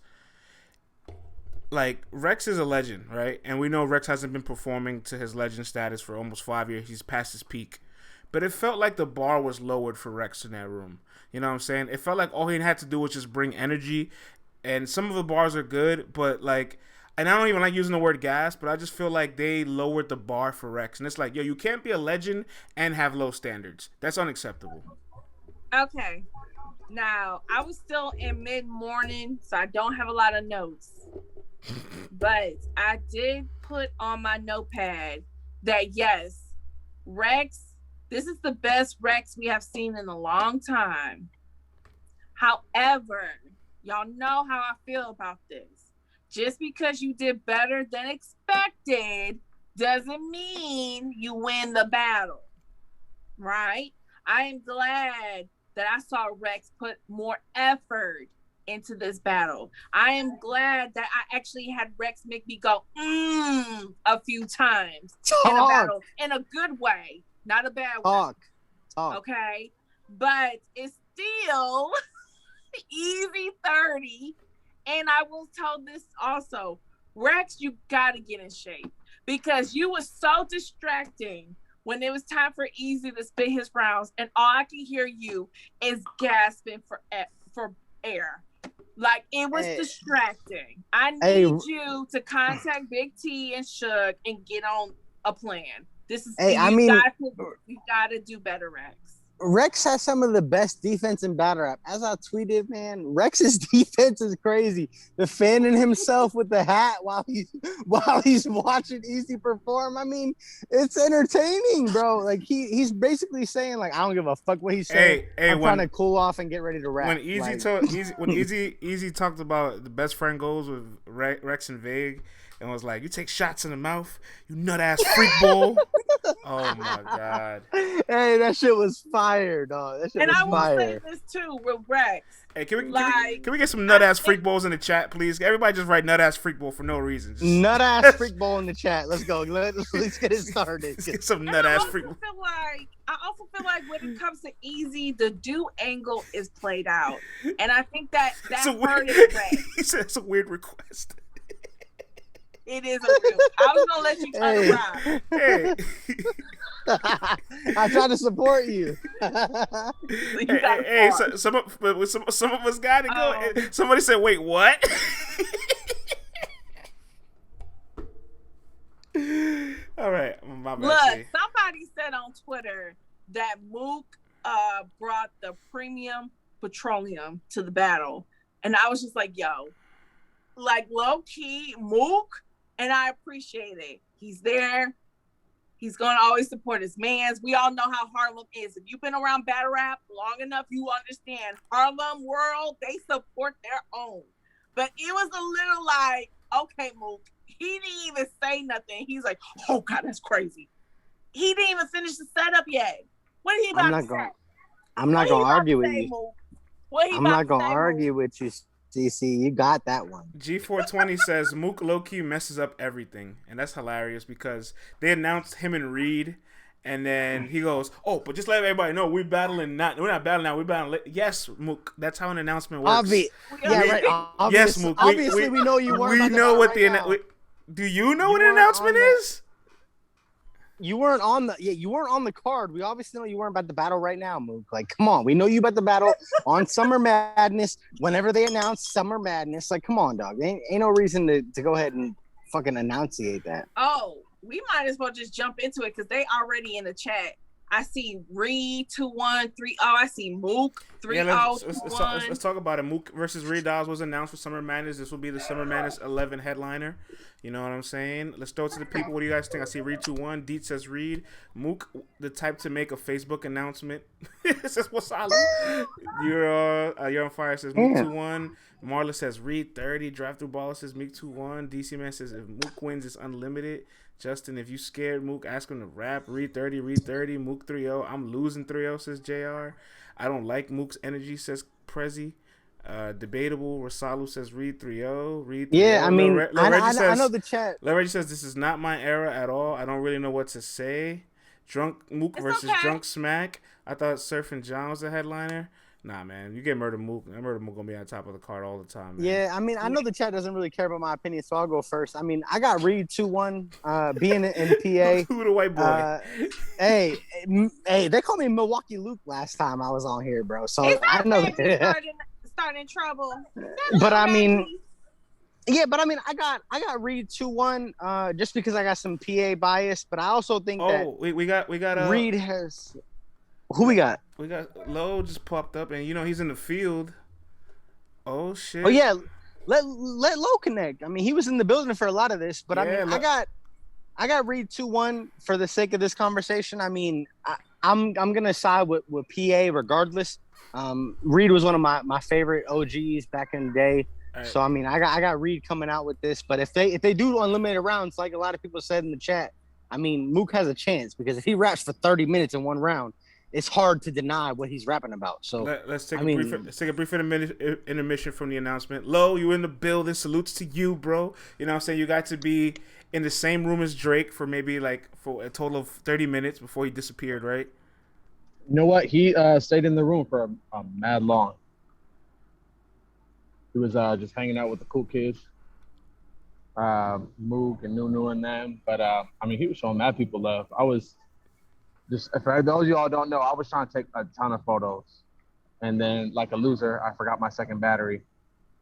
Like, Rex is a legend, right? And we know Rex hasn't been performing to his legend status for almost 5 years. He's past his peak. But it felt like the bar was lowered for Rex in that room. You know what I'm saying? It felt like all he had to do was just bring energy. And some of the bars are good, but like, and I don't even like using the word gas, but I just feel like they lowered the bar for Rex. And it's like, yo, you can't be a legend and have low standards. That's unacceptable. Okay. Now, I was still in mid-morning, so I don't have a lot of notes. But I did put on my notepad that yes, Rex, this is the best Rex we have seen in a long time. However, y'all know how I feel about this. Just because you did better than expected doesn't mean you win the battle, right? I am glad that I saw Rex put more effort into this battle. I am glad that I actually had Rex make me go a few times in a battle, in a good way, not a bad way. Okay, but it's still easy 30. And I will tell this also, Rex, you gotta get in shape, because you were so distracting when it was time for Easy to spit his rounds, and all I can hear you is gasping for it was distracting. I Hey. need you to contact Big T and Suge and get on a plan. This is Hey, you gotta do better, Rex. Rex has some of the best defense in battle rap. As I tweeted, man, Rex's defense is crazy. The fanning himself with the hat while he's watching Easy perform. I mean, it's entertaining, bro. Like he's basically saying, like, I don't give a fuck what he's saying. I'm trying to cool off and get ready to rap. When Easy talked about the best friend goals with Rex and Vague, and was like, "You take shots in the mouth, you nut ass freak bull." Oh my god! Hey, that shit was fire, dog. That shit was fire. And I will say this too with Rex. Hey, can we get some nut ass freak bowls in the chat, please? Everybody just write nut ass freak bowl for no reason. Nut ass freak bowl in the chat. Let's go. Let's get it started. Let's get some nut ass freak bowl. I also feel like when it comes to Easy, the do angle is played out, and I think that hurt it. He said it's a weird request. It is a real. I was gonna let you try to ride. Hey. I try to support you. Hey, some of us got to go. Somebody said, "Wait, what?" All right, my bad. Look, somebody said on Twitter that Mook brought the premium petroleum to the battle, and I was just like, "Yo, like low key Mook." And I appreciate it. He's there. He's going to always support his mans. We all know how Harlem is. If you've been around battle rap long enough, you understand. Harlem world, they support their own. But it was a little like, okay, Mook. He didn't even say nothing. He's like, oh, God, that's crazy. He didn't even finish the setup yet. What are he about to say? I'm not going to argue with you. I'm not going to argue with you, CeCe, you got that one. G420 says Mook low-key messes up everything. And that's hilarious because they announced him and Reed. And then he goes, oh, but just let everybody know we're not battling now. We're battling. Yes, Mook. That's how an announcement works. Yes, Mook. Obviously, we know you weren't. We know what do you know what an announcement is? You weren't on the card. We obviously know you weren't about to battle right now, Mook. Like, come on. We know you about to battle on Summer Madness whenever they announce Summer Madness. Like, come on, dog. Ain't no reason to go ahead and fucking enunciate that. Oh, we might as well just jump into it because they already in the chat. I see Reed 2-1, 3-0. I see Mook 3-0. Let's talk about it. Mook versus Reed Dawes was announced for Summer Madness. This will be the Summer Madness 11 headliner. You know what I'm saying? Let's throw it to the people. What do you guys think? I see Reed 2-1. Deet says Reed. Mook, the type to make a Facebook announcement. Says what's up? You're on fire. Says Mook 2-1. Marla says Reed 30. Draft through baller says Meek 2-1. DC Man says if Mook wins, it's unlimited. Justin, if you scared Mook, ask him to rap. Reed 30, Mook 3-0. I'm losing 3-0, says JR. I don't like Mook's energy, says Prezi. Debatable. Rasalu says Reed 3-0. Reed 3-0. Yeah, I mean, I know the chat. Reggie says this is not my era at all. I don't really know what to say. Drunk Mook versus Drunk Smack. I thought Surf and John was the headliner. Nah, man, you get Murder Mook. Murder Mook gonna be on top of the card all the time, man. Yeah, I mean, I know the chat doesn't really care about my opinion, so I'll go first. I mean, I got Reed 2-1, being in PA. Who the white boy? Hey, they called me Milwaukee Luke last time I was on here, bro. So I know starting trouble. But I mean, I got Reed 2-1, just because I got some PA bias. But I also think we got Reed has. Who we got? We got Lowe just popped up, and he's in the field. Oh shit! Oh yeah, let Lowe connect. I mean, he was in the building for a lot of this, but yeah, I got Reed 2-1 for the sake of this conversation. I mean, I'm gonna side with PA regardless. Reed was one of my favorite OGs back in the day. Right. So I mean, I got Reed coming out with this, but if they do unlimited rounds, like a lot of people said in the chat, I mean, Mook has a chance because if he raps for 30 minutes in one round, it's hard to deny what he's rapping about. So let's take a brief intermission from the announcement. Lowe, you in the building. Salutes to you, bro. You know what I'm saying? You got to be in the same room as Drake for maybe for a total of 30 minutes before he disappeared, right? You know what? He stayed in the room for a mad long. He was just hanging out with the cool kids, Mook and Nunu and them. But I mean, he was showing mad people love. I was. Just for those of y'all who don't know, I was trying to take a ton of photos. And then, like a loser, I forgot my second battery.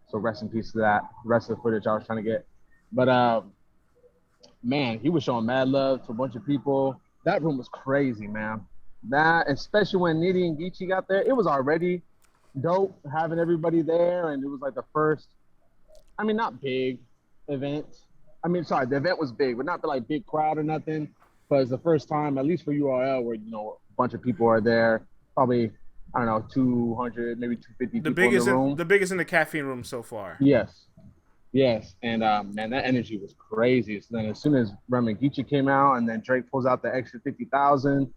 So rest in peace to that. The rest of the footage I was trying to get. But man, he was showing mad love to a bunch of people. That room was crazy, man. That, especially when Nitty and Geechee got there, it was already dope having everybody there, and it was like the first, I mean, not big event. I mean, sorry, the event was big, but not the like big crowd or nothing. But it's the first time, at least for URL, where a bunch of people are there. Probably, I don't know, 200, maybe 250 people in the room. The biggest in the caffeine room so far. Yes, and man, that energy was crazy. So then, as soon as Rem and Geechee came out, and then Drake pulls out the extra 50,000,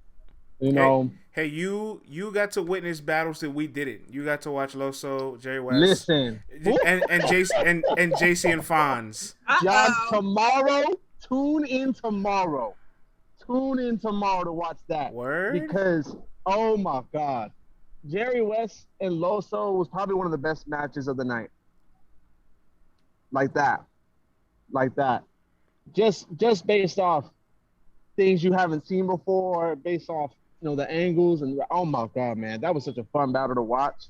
Hey, you got to witness battles that we didn't. You got to watch Loso, Jerry West, listen, and JC and Fonz. Y'all, tomorrow, tune in tomorrow to watch that. Word? Because oh my God, Jerry West and Loso was probably one of the best matches of the night. Like that. Just based off things you haven't seen before, based off, the angles, and oh my God, man, that was such a fun battle to watch.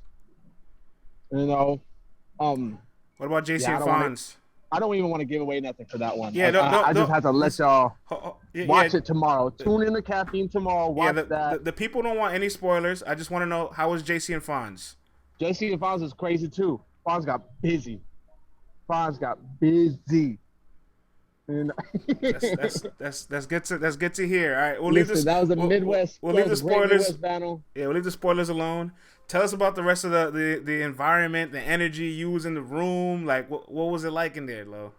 What about JC and Fonz? I don't even want to give away nothing for that one. Yeah, I just have to let y'all watch it tomorrow. Tune in to Caffeine tomorrow. Watch that. The people don't want any spoilers. I just want to know, how was JC and Fonz? JC and Fonz is crazy too. Fonz got busy. That's good to hear. All right, that was a Midwest. We'll leave the spoilers. Midwest battle. Yeah, we'll leave the spoilers alone. Tell us about the rest of the environment, the energy you was in the room. Like, what was it like in there, Lo?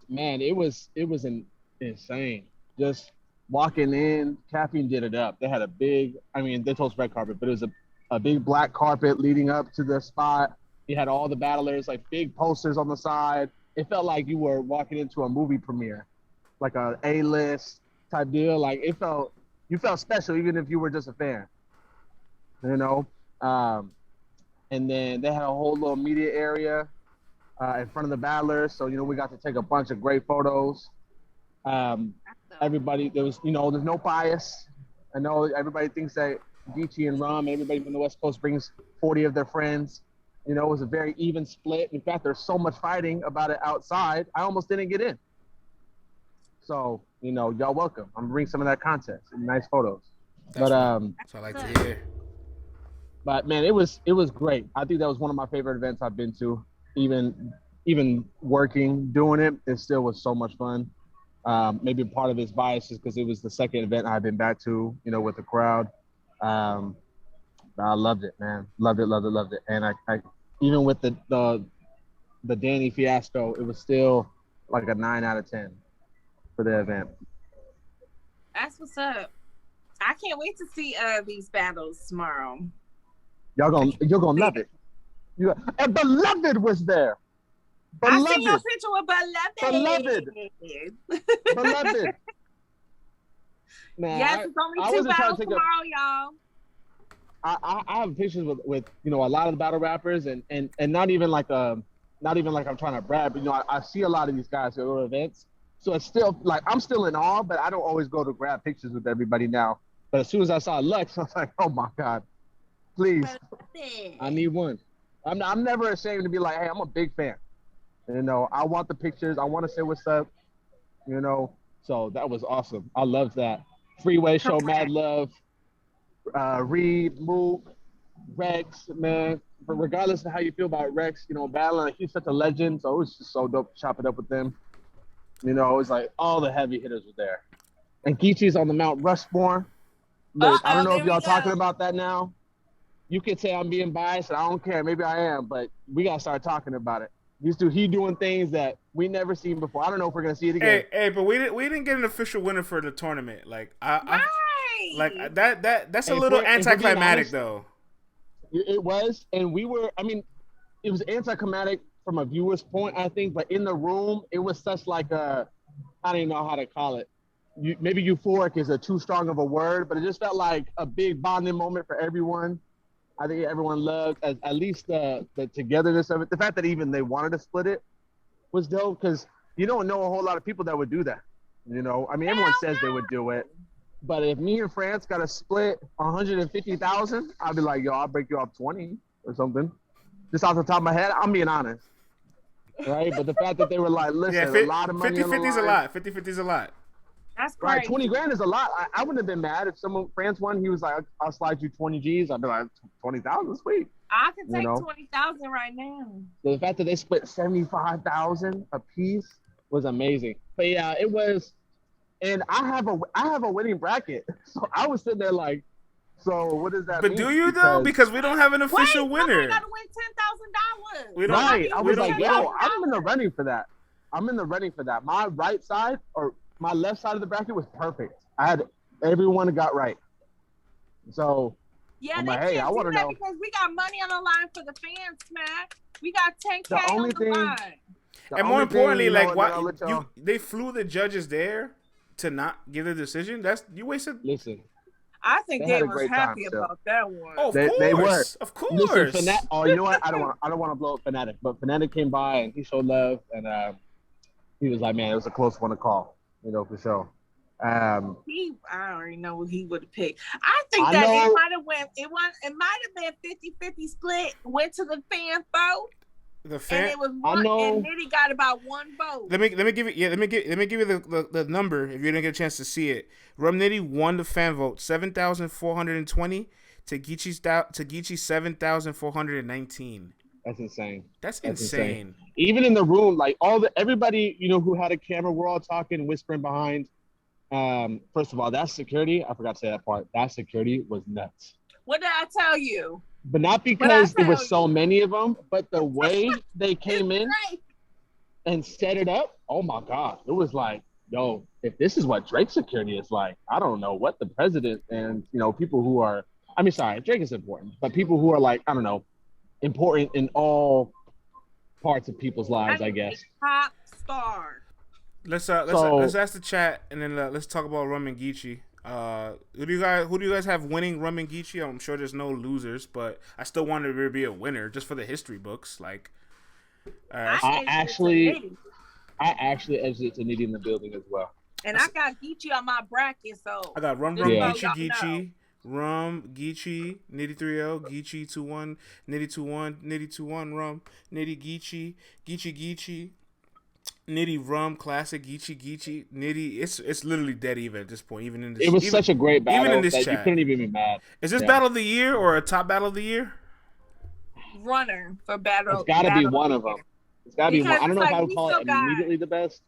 Man, it was insane. Just walking in, Caffeine did it up. They had a big, they told us red carpet, but it was a big black carpet leading up to the spot. You had all the battlers, like big posters on the side. It felt like you were walking into a movie premiere, like a A-list type deal. Like you felt special even if you were just a fan, And then they had a whole little media area in front of the battlers. So, we got to take a bunch of great photos. Everybody, there's no bias. I know everybody thinks that Geechee and Rum, everybody from the West Coast brings 40 of their friends. It was a very even split. In fact, there's so much fighting about it outside. I almost didn't get in. So, y'all welcome. I'm gonna bring some of that content, some nice photos. That's what I like to hear. But man, it was great. I think that was one of my favorite events I've been to. Even working, doing it still was so much fun. Maybe part of it's bias is because it was the second event I've been back to, with the crowd. I loved it, man. Loved it. And I even with the Danny fiasco, it was still like a 9 out of 10 for the event. That's what's up. I can't wait to see these battles tomorrow. You're gonna love it. And Beloved was there. I see your picture with Beloved. Man, yes, it's only 2 battles tomorrow, y'all. I have pictures with a lot of the battle rappers and not even like I'm trying to brag, but I see a lot of these guys who go to events. So it's still like I'm still in awe, but I don't always go to grab pictures with everybody now. But as soon as I saw Lux, I was like, oh my God, please, I need one. I'm never ashamed to be like, hey, I'm a big fan. I want the pictures. I want to say what's up. So that was awesome. I love that. Freeway show mad love. Reed, Mook, Rex, man. But regardless of how you feel about Rex, battling, he's such a legend. So it was just so dope to chop it up with them. It was like all the heavy hitters were there. And Geechee's on the Mount Rushmore. Look, I don't know if y'all talking about that now. You could say I'm being biased, and I don't care. Maybe I am, but we gotta start talking about it. He doing things that we never seen before. I don't know if we're gonna see it again. Hey, but we didn't get an official winner for the tournament. Like like that's a little anticlimactic though. It was, and we were. It was anticlimactic from a viewer's point, I think, but in the room, it was such like I don't even know how to call it. Maybe euphoric is a too strong of a word, but it just felt like a big bonding moment for everyone. I think everyone loved at least the togetherness of it. The fact that even they wanted to split it was dope because you don't know a whole lot of people that would do that. Everyone says they would do it, but if me and France got to split 150,000, I'd be like, yo, I'll break you off 20 or something. Just off the top of my head, I'm being honest. right? But the fact that they were like, listen, a lot of money 50-50 is a lot. 50-50 is a lot. That's Right, crazy. 20 grand is a lot. I wouldn't have been mad if someone France won. He was like, I'll slide you 20 G's. I'd be like, 20,000, sweet. I can take You know? 20,000 right now. The fact that they split 75,000 a piece was amazing. But yeah, it was. And I have a winning bracket, so I was sitting there like, so what does that mean? But do you though? Because we don't have an official winner. I gotta win $10,000. We don't. Right. I was don't like, yo, I'm in the running for that. My right side or my left side of the bracket was perfect. I had everyone got right. So Yeah, I'm they like, can't hey, I do want to that know. because we got money on the line for the fans, man. We got 10K The only on the thing- line. And more importantly, like what? why they flew the judges there to not give the decision? That's you wasted. Listen, I think They they had a was great happy time, so. about that one. Oh, of They course, were. of course. listen, oh, you know what? I don't want to blow up Fanatic, but Fanatic came by and he showed love, and he was like, man, it was a close one to call, for sure. I already know what he would have picked. I think I that know- it might have went. It might have been 50-50 split. Went to the fan vote, The and fan. it was I one. know- And Nitty got about one vote. Let me give it. Yeah, let me give you the number if you didn't get a chance to see it. Rum Nitty won the fan vote 7,420 to Geechee's 7,419. That's insane. That's That's insane. Even in the room, like everybody, who had a camera, we're all talking, whispering behind. First of all, that security, I forgot to say that part. That security was nuts. What did I tell you? But not because there were tell so many of them, but the way they came in Right. and set it up, oh my God. It was like, yo, if this is what Drake's security is like, I don't know what the president and, people who are, Drake is important, but people who are like, I don't know, important in all parts of people's lives, I guess. Top star. Let's So- let's ask the chat and then let's talk about Rum and Geechee. Who do you guys have winning Rum and Geechee? I'm sure there's no losers, but I still wanted there to be a winner just for the history books. Like, I actually edged it to Nitty in the building as well. And I got Geechee on my bracket, so I got Rum Yeah. Geechee Geechee. Rum, Geechee, Nitty 3-0, Geechee 2-1, Nitty 2-1, Nitty 2-1, Rum, Nitty Geechee, Geechee, Nitty Rum, Classic, Geechee, Nitty. It's literally dead even at this point. Even in this, It was such a great battle even in this that you chat. couldn't even be mad. Is this Yeah. battle of the year or a top battle of the year? runner for battle. It's got to be battle one of them. It's got to be one. Because I don't know it's if I like would we call still it got- immediately the best.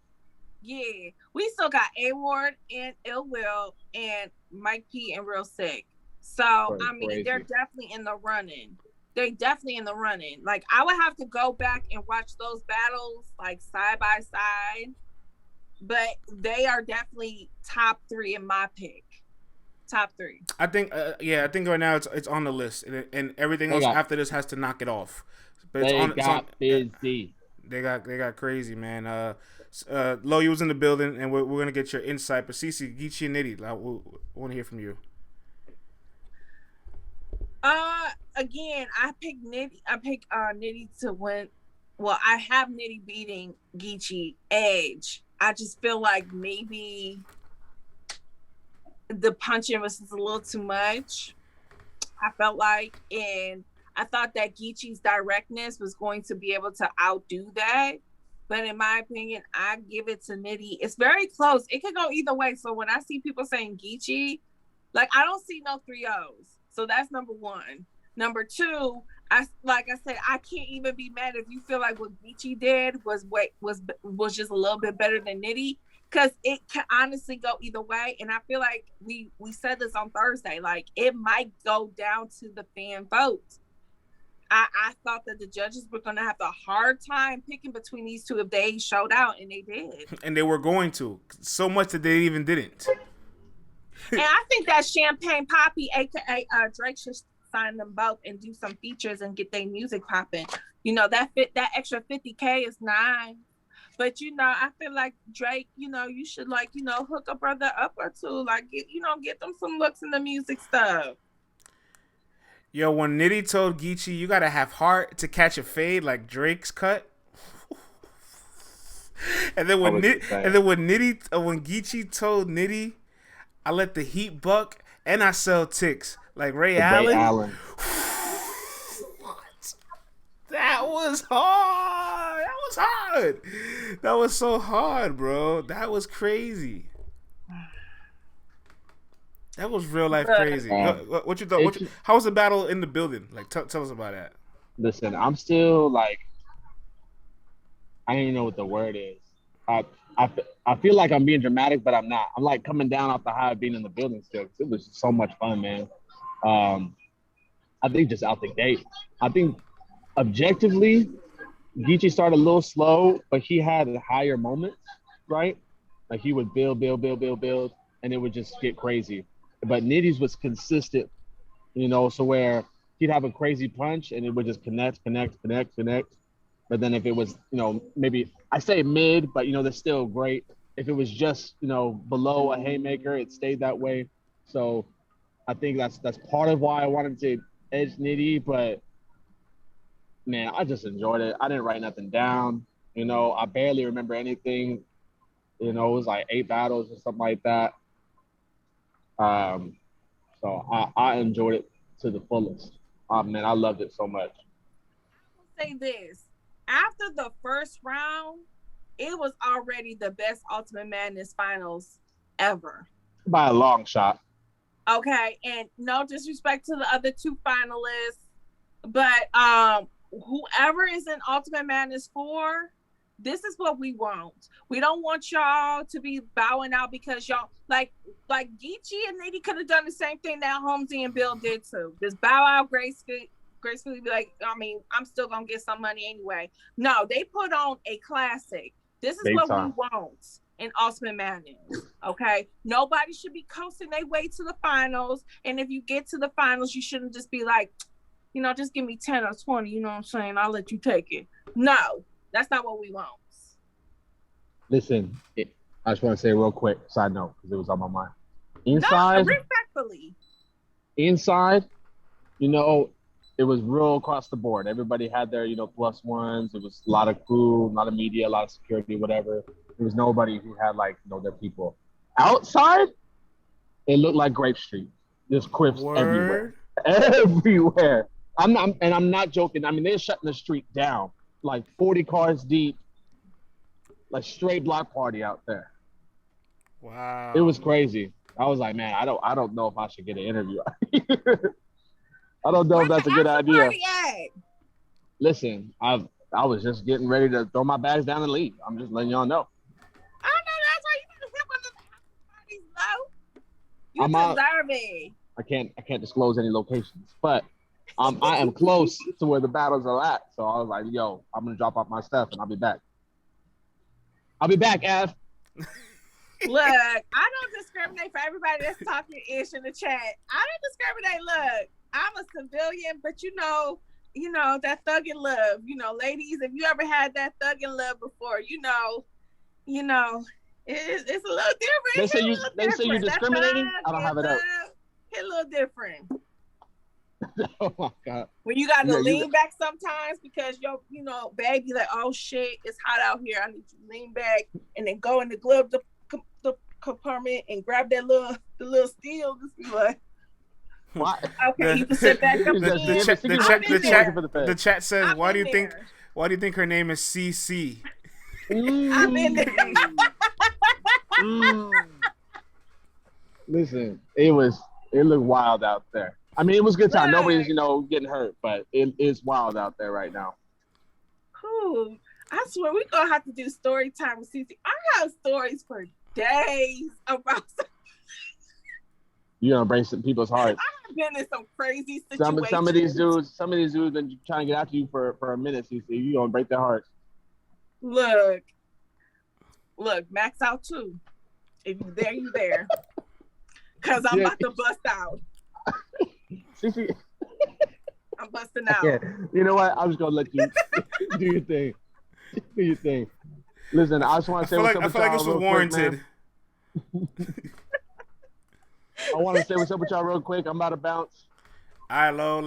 Yeah, we still got A-Ward and Ill Will and Mike P and Real Sick. So Crazy. they're definitely in the running. They're definitely in the running. Like I would have to go back and watch those battles like side by side, but they are definitely top 3 in my pick. Top 3. I think I think right now it's on the list and everything else after this has to knock it off. But Busy. They got crazy, man. Lowe, you was in the building, and we're gonna get your insight. But CeCe, Geechee, and Nitty, I want to hear from you. Again, I picked Nitty. I picked Nitty to win. Well, I have Nitty beating Geechee Edge. I just feel like maybe the punching was just a little too much. I felt like, and I thought that Geechee's directness was going to be able to outdo that. But in my opinion, I give it to Nitty. It's very close. It could go either way. So when I see people saying Geechee, like I don't see no 3-0s. So that's number 1. Number 2, I said, I can't even be mad if you feel like what Geechee did was just a little bit better than Nitty, because it can honestly go either way. And I feel like we said this on Thursday, like it might go down to the fan vote. I thought that the judges were going to have a hard time picking between these two if they showed out, and they did. And they were going to so much that they even didn't. And I think that Champagne Poppy, aka Drake, should sign them both and do some features and get their music popping. That extra 50K is nice. But I feel like Drake, you should hook a brother up or two, like get them some looks in the music stuff. Yo, when Nitty told Geechee, you gotta have heart to catch a fade like Drake's cut. And then when Geechee told Nitty, I let the heat buck and I sell ticks like Ray Allen. What? That was hard. That was hard. That was so hard, bro. That was crazy. That was real life crazy. What you thought? How was the battle in the building? Like, tell us about that. Listen, I'm still like, I don't even know what the word is. I feel like I'm being dramatic, but I'm not. I'm like coming down off the high of being in the building still. 'Cause it was so much fun, man. I think just out the gate. I think objectively, Geechee started a little slow, but he had higher moments, right? Like he would build, and it would just get crazy. But Nitty's was consistent, so where he'd have a crazy punch and it would just connect. But then if it was, maybe I say mid, but that's still great. If it was just, below a haymaker, it stayed that way. So I think that's part of why I wanted to edge Nitty, but man, I just enjoyed it. I didn't write nothing down. I barely remember anything. It was like 8 battles or something like that. So I enjoyed it to the fullest. Man, I loved it so much. I'll say this. After the first round, it was already the best Ultimate Madness finals ever. By a long shot. Okay, and no disrespect to the other 2 finalists, but whoever is in Ultimate Madness 4, this is what we want. We don't want y'all to be bowing out because y'all like Geechee and Nitty could have done the same thing that Holmesy and Bill did too. Just bow out gracefully be like, I'm still gonna get some money anyway. No, they put on a classic. This is Big what time. we want in Ultimate Madness. Okay, nobody should be coasting their way to the finals, and if you get to the finals, you shouldn't just be like, just give me 10 or 20. You know what I'm saying? I'll let you take it. No, that's not what we want. Listen, I just want to say real quick, side note, because it was on my mind. Inside, respectfully. Inside, it was real across the board. Everybody had their, plus ones. It was a lot of crew, a lot of media, a lot of security, whatever. There was nobody who had their people. Outside, it looked like Grape Street. There's quips everywhere. Everywhere. I'm not joking. I mean, they're shutting the street down, like 40 cars deep, like straight block party out there. Wow. It was crazy. I was like, man, I don't know if I should get an interview. I don't know if that's a good idea. Listen, I was just getting ready to throw my bags down and leave. I'm just letting y'all know. I know that's why you need to hit one of the parties, Lowe. You deserve it. I can't disclose any locations, but I am close to where the battles are at. So I was like, yo, I'm gonna drop off my stuff and I'll be back. Av. Look, I don't discriminate for everybody that's talking ish in the chat. I don't discriminate. Look, I'm a civilian, but that thug and love. Ladies, if you ever had that thug and love before, it's a little different. They say you're discriminating. I don't have it up. It's a little different. Oh my God. When you gotta lean back sometimes because baby, like, oh shit, it's hot out here. I need you to lean back and then go in the glove the compartment and grab that the little steel. Just be like, what? Okay, you can sit back up. The chat says, why do you think her name is CeCe? I'm in there. Listen, it looked wild out there. I mean, it was a good time. Nobody's, getting hurt, but it is wild out there right now. Cool. I swear we're gonna have to do story time with CeCe. I have stories for days about. You're gonna break some people's hearts. I've been in some crazy situations. Some of these dudes been trying to get after you for a minute, CeCe. You're gonna break their hearts. Look, max out too. If you're there, you're there. Cause I'm about to bust out. CeCe. I'm busting out. You know what? I'm just gonna let you do your thing. Do your thing. Listen, I just want to say what's up with y'all. I feel like this was warranted. I want to say what's up with y'all real quick. I'm about to bounce. All right, Lowe.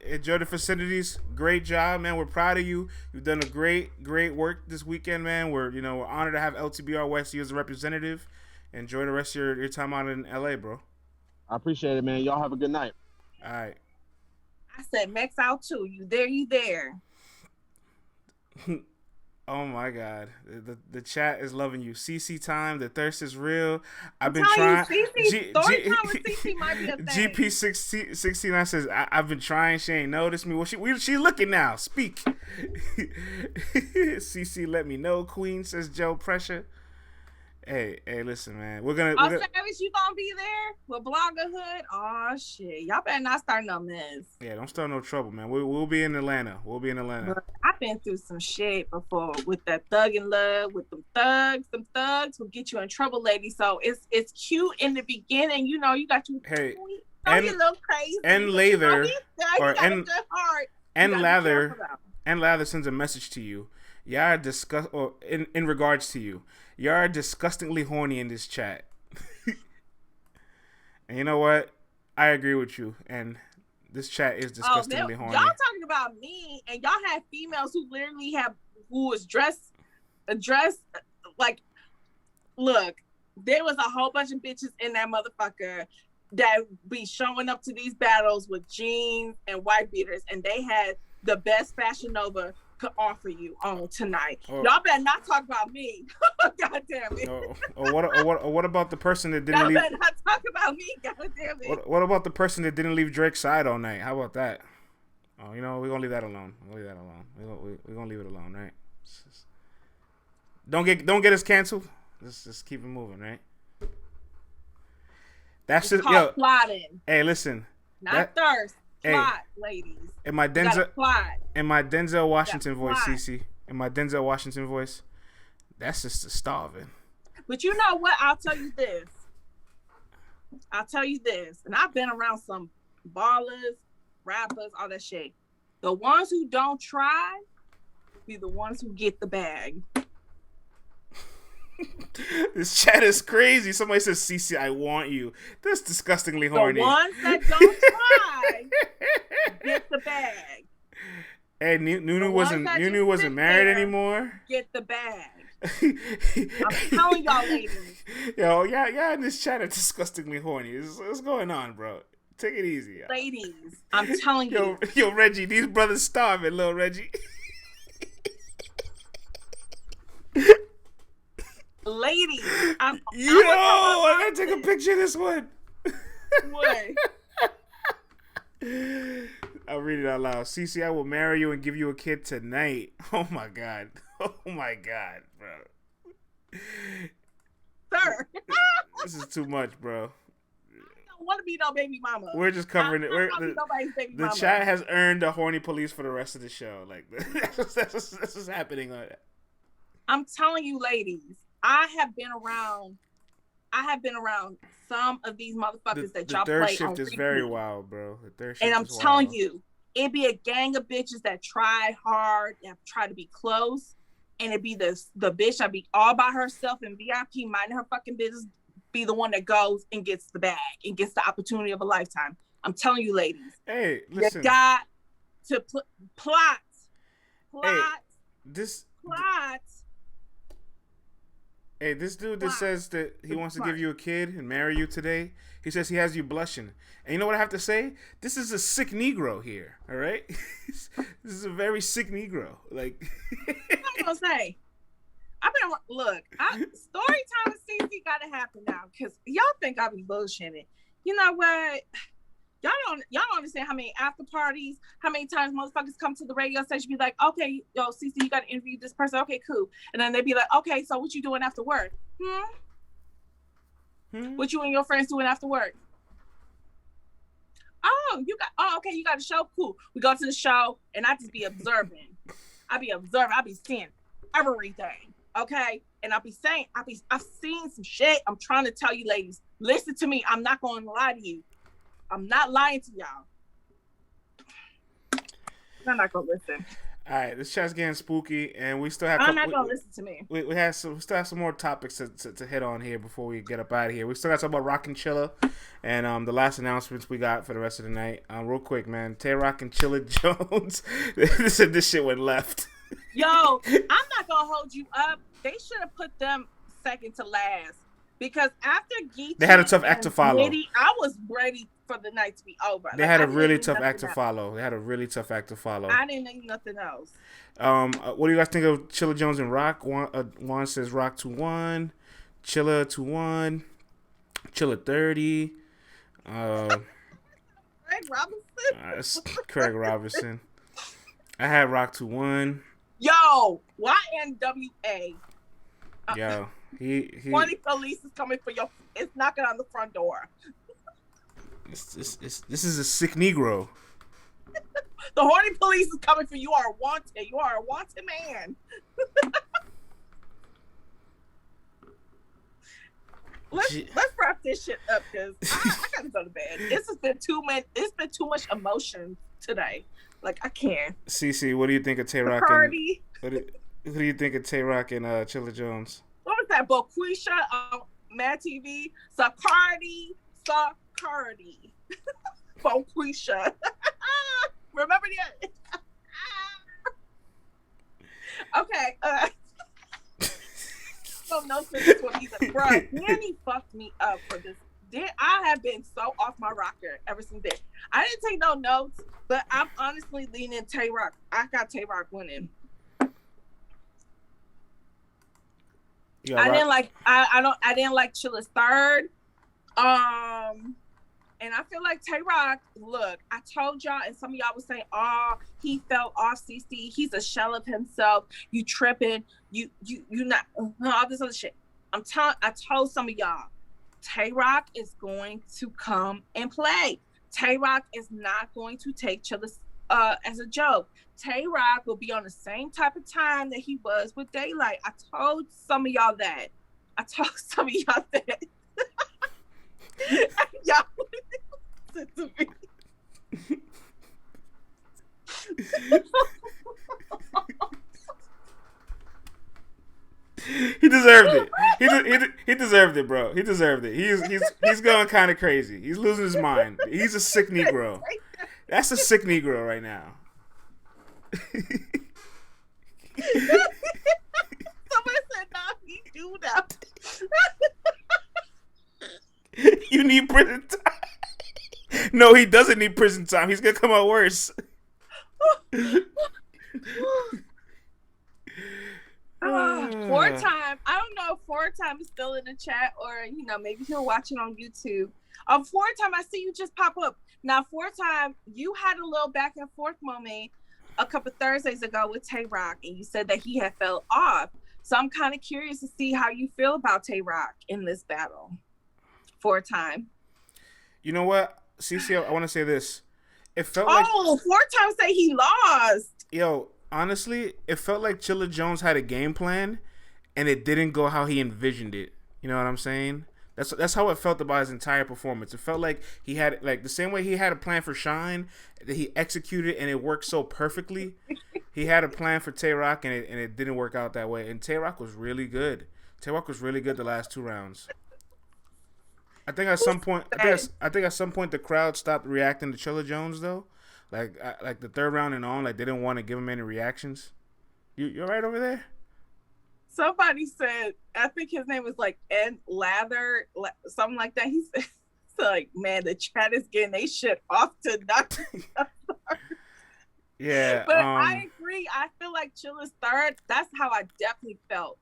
Enjoy the facilities. Great job, man. We're proud of you. You've done a great work this weekend, man. We're honored to have LTBR West you as a representative. Enjoy the rest of your time out in LA, bro. I appreciate it, man. Y'all have a good night. All right. I said max out too. You there, you there. Oh my God, the chat is loving you. CeCe time, the thirst is real. I've been telling trying. you, CeCe, story time with CeCe might be a thing. GP69 says I've been trying. She ain't noticed me. Well, she looking now. Speak. CeCe, let me know. Queen says Joe Pressure. Hey, listen, man. We're gonna. Savage, you gonna be there with Bloggerhood? Oh shit, y'all better not start no mess. Yeah, don't start no trouble, man. We'll be in Atlanta. But I've been through some shit before with that thug in love, with them thugs. Some thugs will get you in trouble, lady. So it's cute in the beginning. You know, you got to. Hey, you a little crazy. And Lather, or and a good heart. And Lather sends a message to you. Y'all are in regards to you. Y'all are disgustingly horny in this chat. And you know what? I agree with you. And this chat is disgustingly horny. Y'all talking about me, and y'all have females who literally who was dressed like, look, there was a whole bunch of bitches in that motherfucker that be showing up to these battles with jeans and white beaters, and they had the best Fashion Nova could offer you on tonight. Y'all better not talk about me. God damn it. What about the person that didn't Y'all leave? better not talk about me. God damn it. What about the person that didn't leave Drake's side all night? How about that? Oh, you know, we're gonna leave that alone. We're gonna leave it alone, right? Don't get us canceled. Let's just keep it moving, right? That's just plotting. Hey, listen. Not thirst. Plot, ladies. In my Denzel Washington voice, CeCe. In my Denzel Washington voice, that's just a starving. But you know what? I'll tell you this. And I've been around some ballers, rappers, all that shit. The ones who don't try be the ones who get the bag. This chat is crazy. Somebody says, CeCe, I want you. That's disgustingly horny. The ones that don't try get the bag. Hey, Nunu wasn't married anymore. Get the bag. I'm telling y'all, ladies. Yo, yeah, in this chat are disgustingly horny. What's going on, bro? Take it easy. Ladies, I'm telling you. Yo, Reggie, these brothers starving, little Reggie. Ladies, I gotta take a picture of this one. What? I'll read it out loud. CeCe, I will marry you and give you a kid tonight. Oh my god, bro. Sir, this is too much, bro. I don't want to be no baby mama. We're just covering it. The chat has earned a horny police for the rest of the show. Like that's what's happening on it. I'm telling you, ladies. I have been around some of these motherfuckers that y'all play on. The third shift is very wild, bro. The third shift and I'm is telling wild. you, it'd be a gang of bitches that try hard, that try to be close, and it'd be the bitch that be all by herself in VIP, minding her fucking business, be the one that goes and gets the bag and gets the opportunity of a lifetime. I'm telling you, ladies. Hey, listen. You got to plot. Hey, this dude that says that he wants to give you a kid and marry you today, he says he has you blushing. And you know what I have to say? This is a sick Negro here, all right? This is a very sick Negro. Like, I'm gonna say, story time with CeCe gotta happen now, because y'all think I be bullshitting. You know what? Y'all don't understand how many after parties, how many times motherfuckers come to the radio station, be like, okay, yo, CeCe, you got to interview this person. Okay, cool. And then they be like, okay, so what you doing after work? What you and your friends doing after work? Okay, you got a show? Cool. We go to the show, and I just be observing. I be seeing everything, okay? And I've seen some shit. I'm trying to tell you, ladies, listen to me. I'm not going to lie to you. I'm not lying to y'all. I'm not gonna listen. All right, this chat's getting spooky, and we still have. I'm not gonna listen to me. We still have some more topics to hit on here before we get up out of here. We still got to talk about Rock and Chilla, and the last announcements we got for the rest of the night. Real quick, man, Tay Rock and Chilla Jones. This shit went left. Yo, I'm not gonna hold you up. They should have put them second to last. Because after Geechee, they had a tough act to follow. I was ready for the night to be over. They had a really tough act to follow. They had a really tough act to follow. I didn't need nothing else. What do you guys think of Chilla Jones and Rock? Juan says Rock 2-1, Chilla 2-1, Chilla 30. Craig Robinson. Craig Robinson. I had Rock 2-1. Yo, YNWA. Yo, he 20 police is coming for your. It's knocking on the front door. This is a sick Negro. The horny police is coming for you. Are wanted. You are a wanted man. Let's wrap this shit up because I gotta go to bed. This has been too much. It's been too much emotion today. Like I can't. CeCe, what do you think of Tay Rock? Who do you think of Tay Rock and Chilla Jones? What was that? Boquisha on Mad TV. Sacardi. Boquisha. Remember that? Okay. Don't know this one either, bro. Danny fucked me up for this. I have been so off my rocker ever since then. I didn't take no notes, but I'm honestly leaning Tay Rock. I got Tay Rock winning. I didn't like. I didn't like Chilla's third. And I feel like Tay Rock. Look, I told y'all, and some of y'all was saying, "Oh, he fell off CeCe. He's a shell of himself. You tripping? You not all this other shit." I told some of y'all, Tay Rock is going to come and play. Tay Rock is not going to take Chilla as a joke. Tay Rock will be on the same type of time that he was with Daylight. I told some of y'all that. Y'all listen to me. He deserved it. He deserved it, bro. He deserved it. He's going kind of crazy. He's losing his mind. He's a sick Negro. That's a sick Negro right now. Somebody said, "No, he do that." You need prison time. No, he doesn't need prison time. He's gonna come out worse. Four time. I don't know if Four Time is still in the chat or maybe he'll watch it on YouTube. Four Time, I see you just pop up. Now, Four Time, you had a little back and forth moment a couple Thursdays ago with Tay Rock, and you said that he had fell off. So I'm kind of curious to see how you feel about Tay Rock in this battle. Four Time. You know what, CeCe, I want to say this. It felt Four Time say he lost. Yo, honestly, it felt like Chilla Jones had a game plan, and it didn't go how he envisioned it. You know what I'm saying? That's how it felt about his entire performance. It felt like he had, like, the same way he had a plan for Shine, that he executed and it worked so perfectly. He had a plan for Tay Rock and it didn't work out that way. And Tay Rock was really good. Tay Rock was really good the last 2 rounds. I think at some point the crowd stopped reacting to Chilla Jones though. Like the 3rd round and on, like they didn't want to give him any reactions. You all right over there? Somebody said, I think his name was like Ed Lather, something like that. He said, it's like, man, the chat is getting they shit off to not. Yeah. But I agree. I feel like Chilla's third, that's how I definitely felt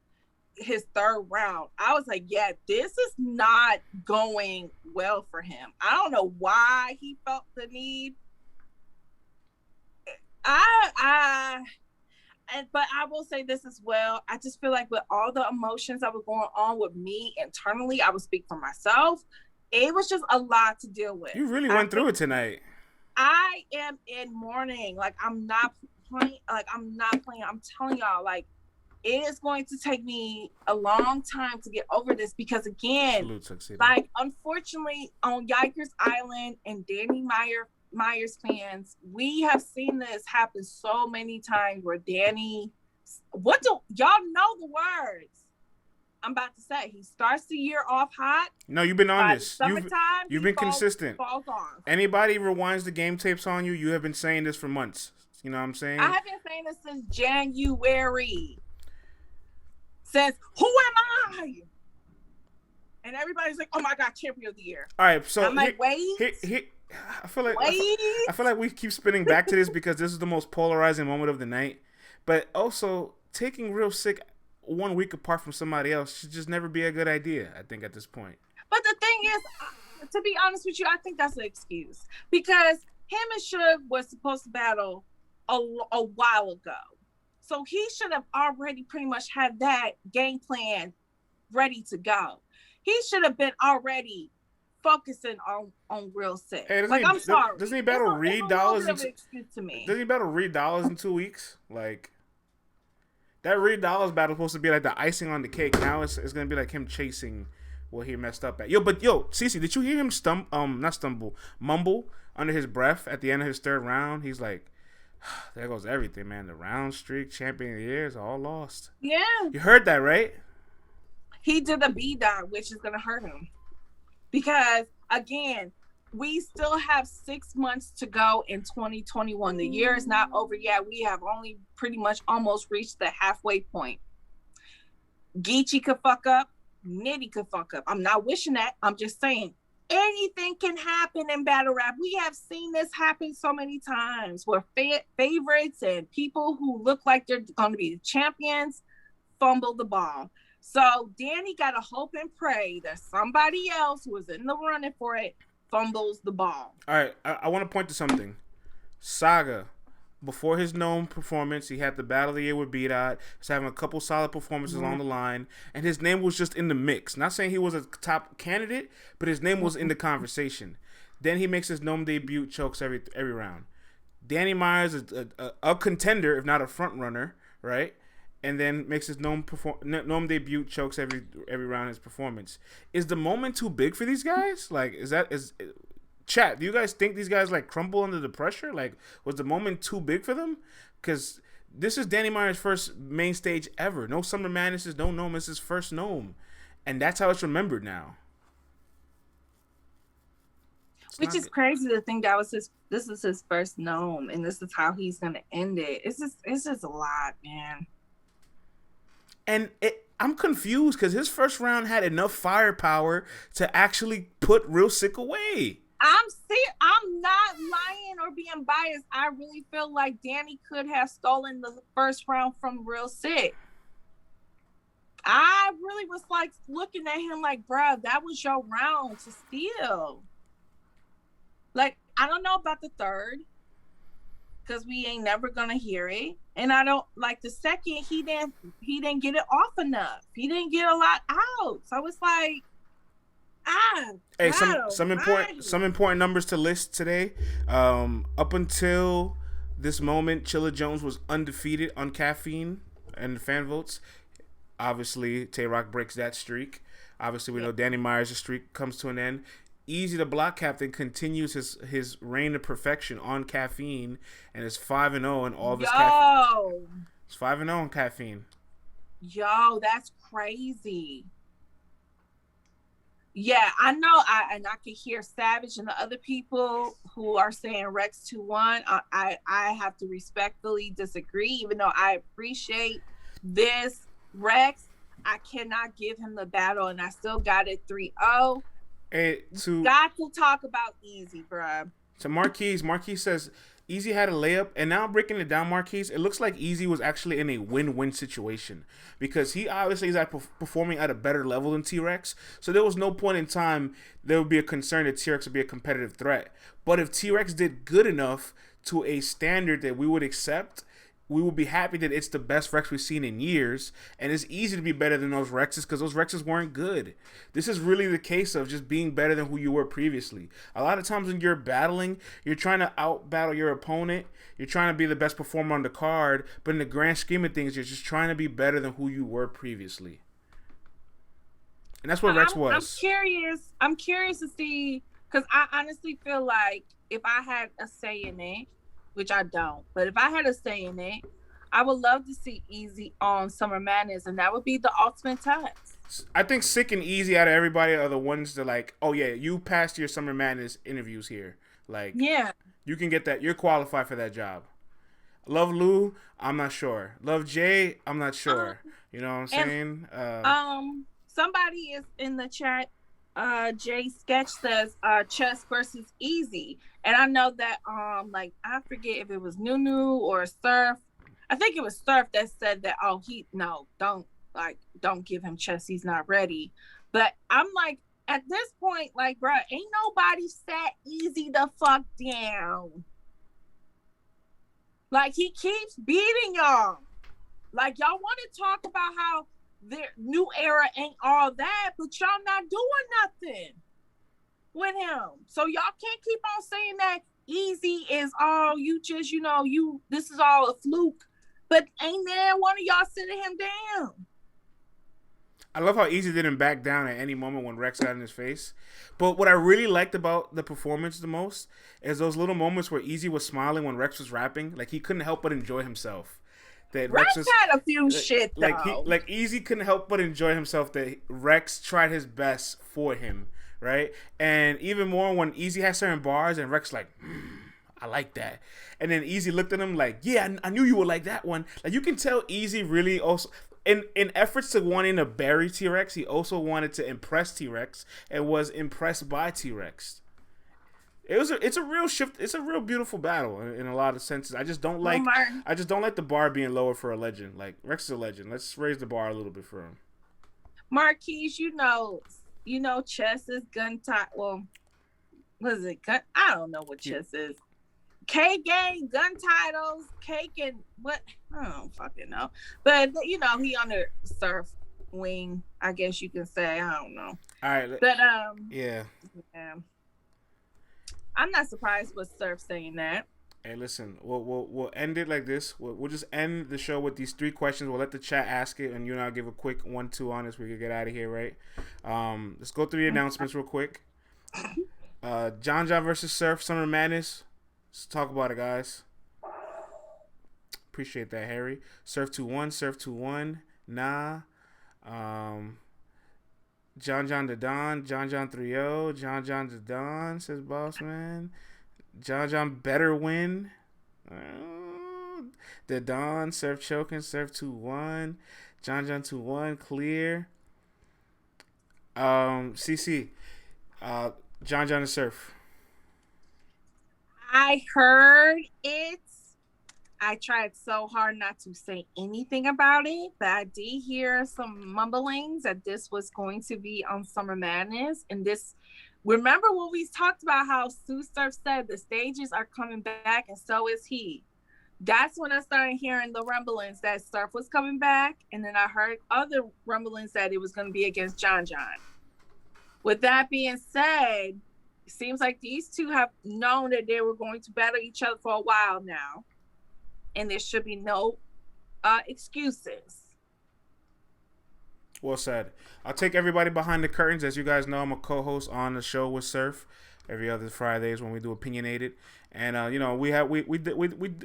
his 3rd round. I was like, yeah, this is not going well for him. I don't know why he felt the need. But I will say this as well. I just feel like with all the emotions that were going on with me internally, I will speak for myself. It was just a lot to deal with. You really went through it tonight. I am in mourning. Like I'm not playing. I'm telling y'all, like it is going to take me a long time to get over this because again, like unfortunately on Yikers Island and Danny Myers fans, we have seen this happen so many times where Danny, what do y'all know the words I'm about to say? He starts the year off hot. No, you've been on this. You've been consistent. Falls off. Anybody rewinds the game tapes on you, you have been saying this for months. You know what I'm saying? I have been saying this since January. Since who am I? And everybody's like, "Oh my God, champion of the year!" All right, so I'm like, wait. I feel like we keep spinning back to this because this is the most polarizing moment of the night. But also, taking Real Sick 1 week apart from somebody else should just never be a good idea, I think, at this point. But the thing is, to be honest with you, I think that's an excuse. Because him and Suge was supposed to battle a while ago. So he should have already pretty much had that game plan ready to go. He should have been already focusing on Real Sick. Hey, I'm sorry. Doesn't he battle Reed Dollars? Doesn't he battle Reed Dollars in 2 weeks? Like, that Reed Dollars battle is supposed to be like the icing on the cake. Now it's gonna be like him chasing what he messed up at. Yo, CeCe, did you hear him mumble under his breath at the end of his third round? He's like, there goes everything, man. The round streak, champion of the year is all lost. Yeah. You heard that, right? He did a B-dot, which is gonna hurt him. Because again, we still have 6 months to go in 2021. The year is not over yet. We have only pretty much almost reached the halfway point. Geechee could fuck up. Nitty could fuck up. I'm not wishing that. I'm just saying anything can happen in battle rap. We have seen this happen so many times where favorites and people who look like they're going to be the champions fumble the ball. So Danny got to hope and pray that somebody else who was in the running for it fumbles the ball. All right, I want to point to something. Saga, before his Nome performance, he had the Battle of the Year with B-Dot. He's having a couple solid performances along the line, and his name was just in the mix. Not saying he was a top candidate, but his name was in the conversation. Then he makes his Nome debut, chokes every round. Danny Myers is a contender, if not a front runner, right? And then makes his Nome debut, chokes every round in his performance. Is the moment too big for these guys? Like, is chat, do you guys think these guys like crumble under the pressure? Like, was the moment too big for them? Because this is Danny Myers' first main stage ever. No Summer Madness, no Nome. It's his first Nome, and that's how it's remembered now. Which is crazy to think that was this is his first Nome, and this is how he's gonna end it. It's just a lot, man. And I'm confused because his first round had enough firepower to actually put Real Sick away. I'm not lying or being biased. I really feel like Danny could have stolen the first round from Real Sick. I really was like looking at him like, bruh, that was your round to steal. Like, I don't know about the third because we ain't never gonna hear it. And I don't like the second, he didn't get it off enough. He didn't get a lot out. So it's like, hey, some important numbers to list today. Up until this moment, Chilla Jones was undefeated on caffeine and the fan votes. Obviously, Tay-Rock breaks that streak. Obviously, we know Danny Myers' streak comes to an end. Easy, the block captain, continues his reign of perfection on caffeine and is 5-0 in all of his caffeine. It's 5-0 on caffeine. Yo, that's crazy. Yeah, I know. I can hear Savage and the other people who are saying Rex 2-1. I have to respectfully disagree, even though I appreciate this Rex. I cannot give him the battle, and I still got it 3-0. Got to talk about Easy, bruh. So Marquise says Easy had a layup, and now breaking it down, Marquise, it looks like Easy was actually in a win-win situation because he obviously is performing at a better level than T-Rex, so there was no point in time there would be a concern that T-Rex would be a competitive threat. But if T-Rex did good enough to a standard that we would accept, we will be happy that it's the best Rex we've seen in years, and it's easy to be better than those Rexes because those Rexes weren't good. This is really the case of just being better than who you were previously. A lot of times when you're battling, you're trying to out-battle your opponent. You're trying to be the best performer on the card, but in the grand scheme of things, you're just trying to be better than who you were previously. And that's what Rex was. I'm curious to see, because I honestly feel like if I had a say in it, which I don't, but if I had a say in it, I would love to see Easy on Summer Madness, and that would be the ultimate test. I think Sick and Easy out of everybody are the ones that like, oh yeah, you passed your Summer Madness interviews here. Like, yeah, you can get that. You're qualified for that job. Love Lou, I'm not sure. Love Jay, I'm not sure. You know what I'm saying? Somebody is in the chat. Jay Sketch says Chess versus Easy, and I know that like I forget if it was Nunu or Surf. I think it was Surf that said that don't give him Chess, he's not ready. But I'm like, at this point, like, bro, ain't nobody sat Easy the fuck down. Like, he keeps beating y'all. Like, y'all want to talk about how their new era ain't all that, but y'all not doing nothing with him. So y'all can't keep on saying that Easy is all you just, this is all a fluke. But ain't there one of y'all sitting him down? I love how Easy didn't back down at any moment when Rex got in his face. But what I really liked about the performance the most is those little moments where Easy was smiling when Rex was rapping. Like, he couldn't help but enjoy himself. That Rex had a few shit, though. Like Easy couldn't help but enjoy himself that Rex tried his best for him, right? And even more when Easy had certain bars and Rex like, I like that. And then Easy looked at him like, yeah, I knew you would like that one. Like, you can tell Easy really also... In efforts to wanting to bury T-Rex, he also wanted to impress T-Rex and was impressed by T-Rex. It's a real shift. It's a real beautiful battle in a lot of senses. I just don't like the bar being lower for a legend. Like, Rex is a legend. Let's raise the bar a little bit for him. Marquise, Chess is gun tight. Well, what is it? Gun? I don't know what Chess is. K Gang, gun titles, Cake and what? I don't fucking know. But he on the Surf wing, I guess you can say. I don't know. All right. But yeah. I'm not surprised with Surf saying that. Hey, listen, we'll end it like this. We'll just end the show with these 3 questions. We'll let the chat ask it, and you and I'll give a quick 1-2 on this. We can get out of here, right? Let's go through the announcements real quick. John versus Surf, Summer Madness. Let's talk about it, guys. Appreciate that, Harry. Surf 2-1, Surf 2-1. Nah. John the Don, John 3-0, John the Don, says Boss Man. John better win. The Don, Surf choking, Surf 2-1. John 2-1, clear. CeCe. John and Surf. I heard it. I tried so hard not to say anything about it, but I did hear some mumblings that this was going to be on Summer Madness. And remember when we talked about how Sue Surf said the stages are coming back and so is he. That's when I started hearing the rumblings that Surf was coming back. And then I heard other rumblings that it was going to be against John. With that being said, it seems like these two have known that they were going to battle each other for a while now. And there should be no excuses. Well said. I'll take everybody behind the curtains. As you guys know, I'm a co-host on the show with Surf every other Fridays when we do Opinionated. And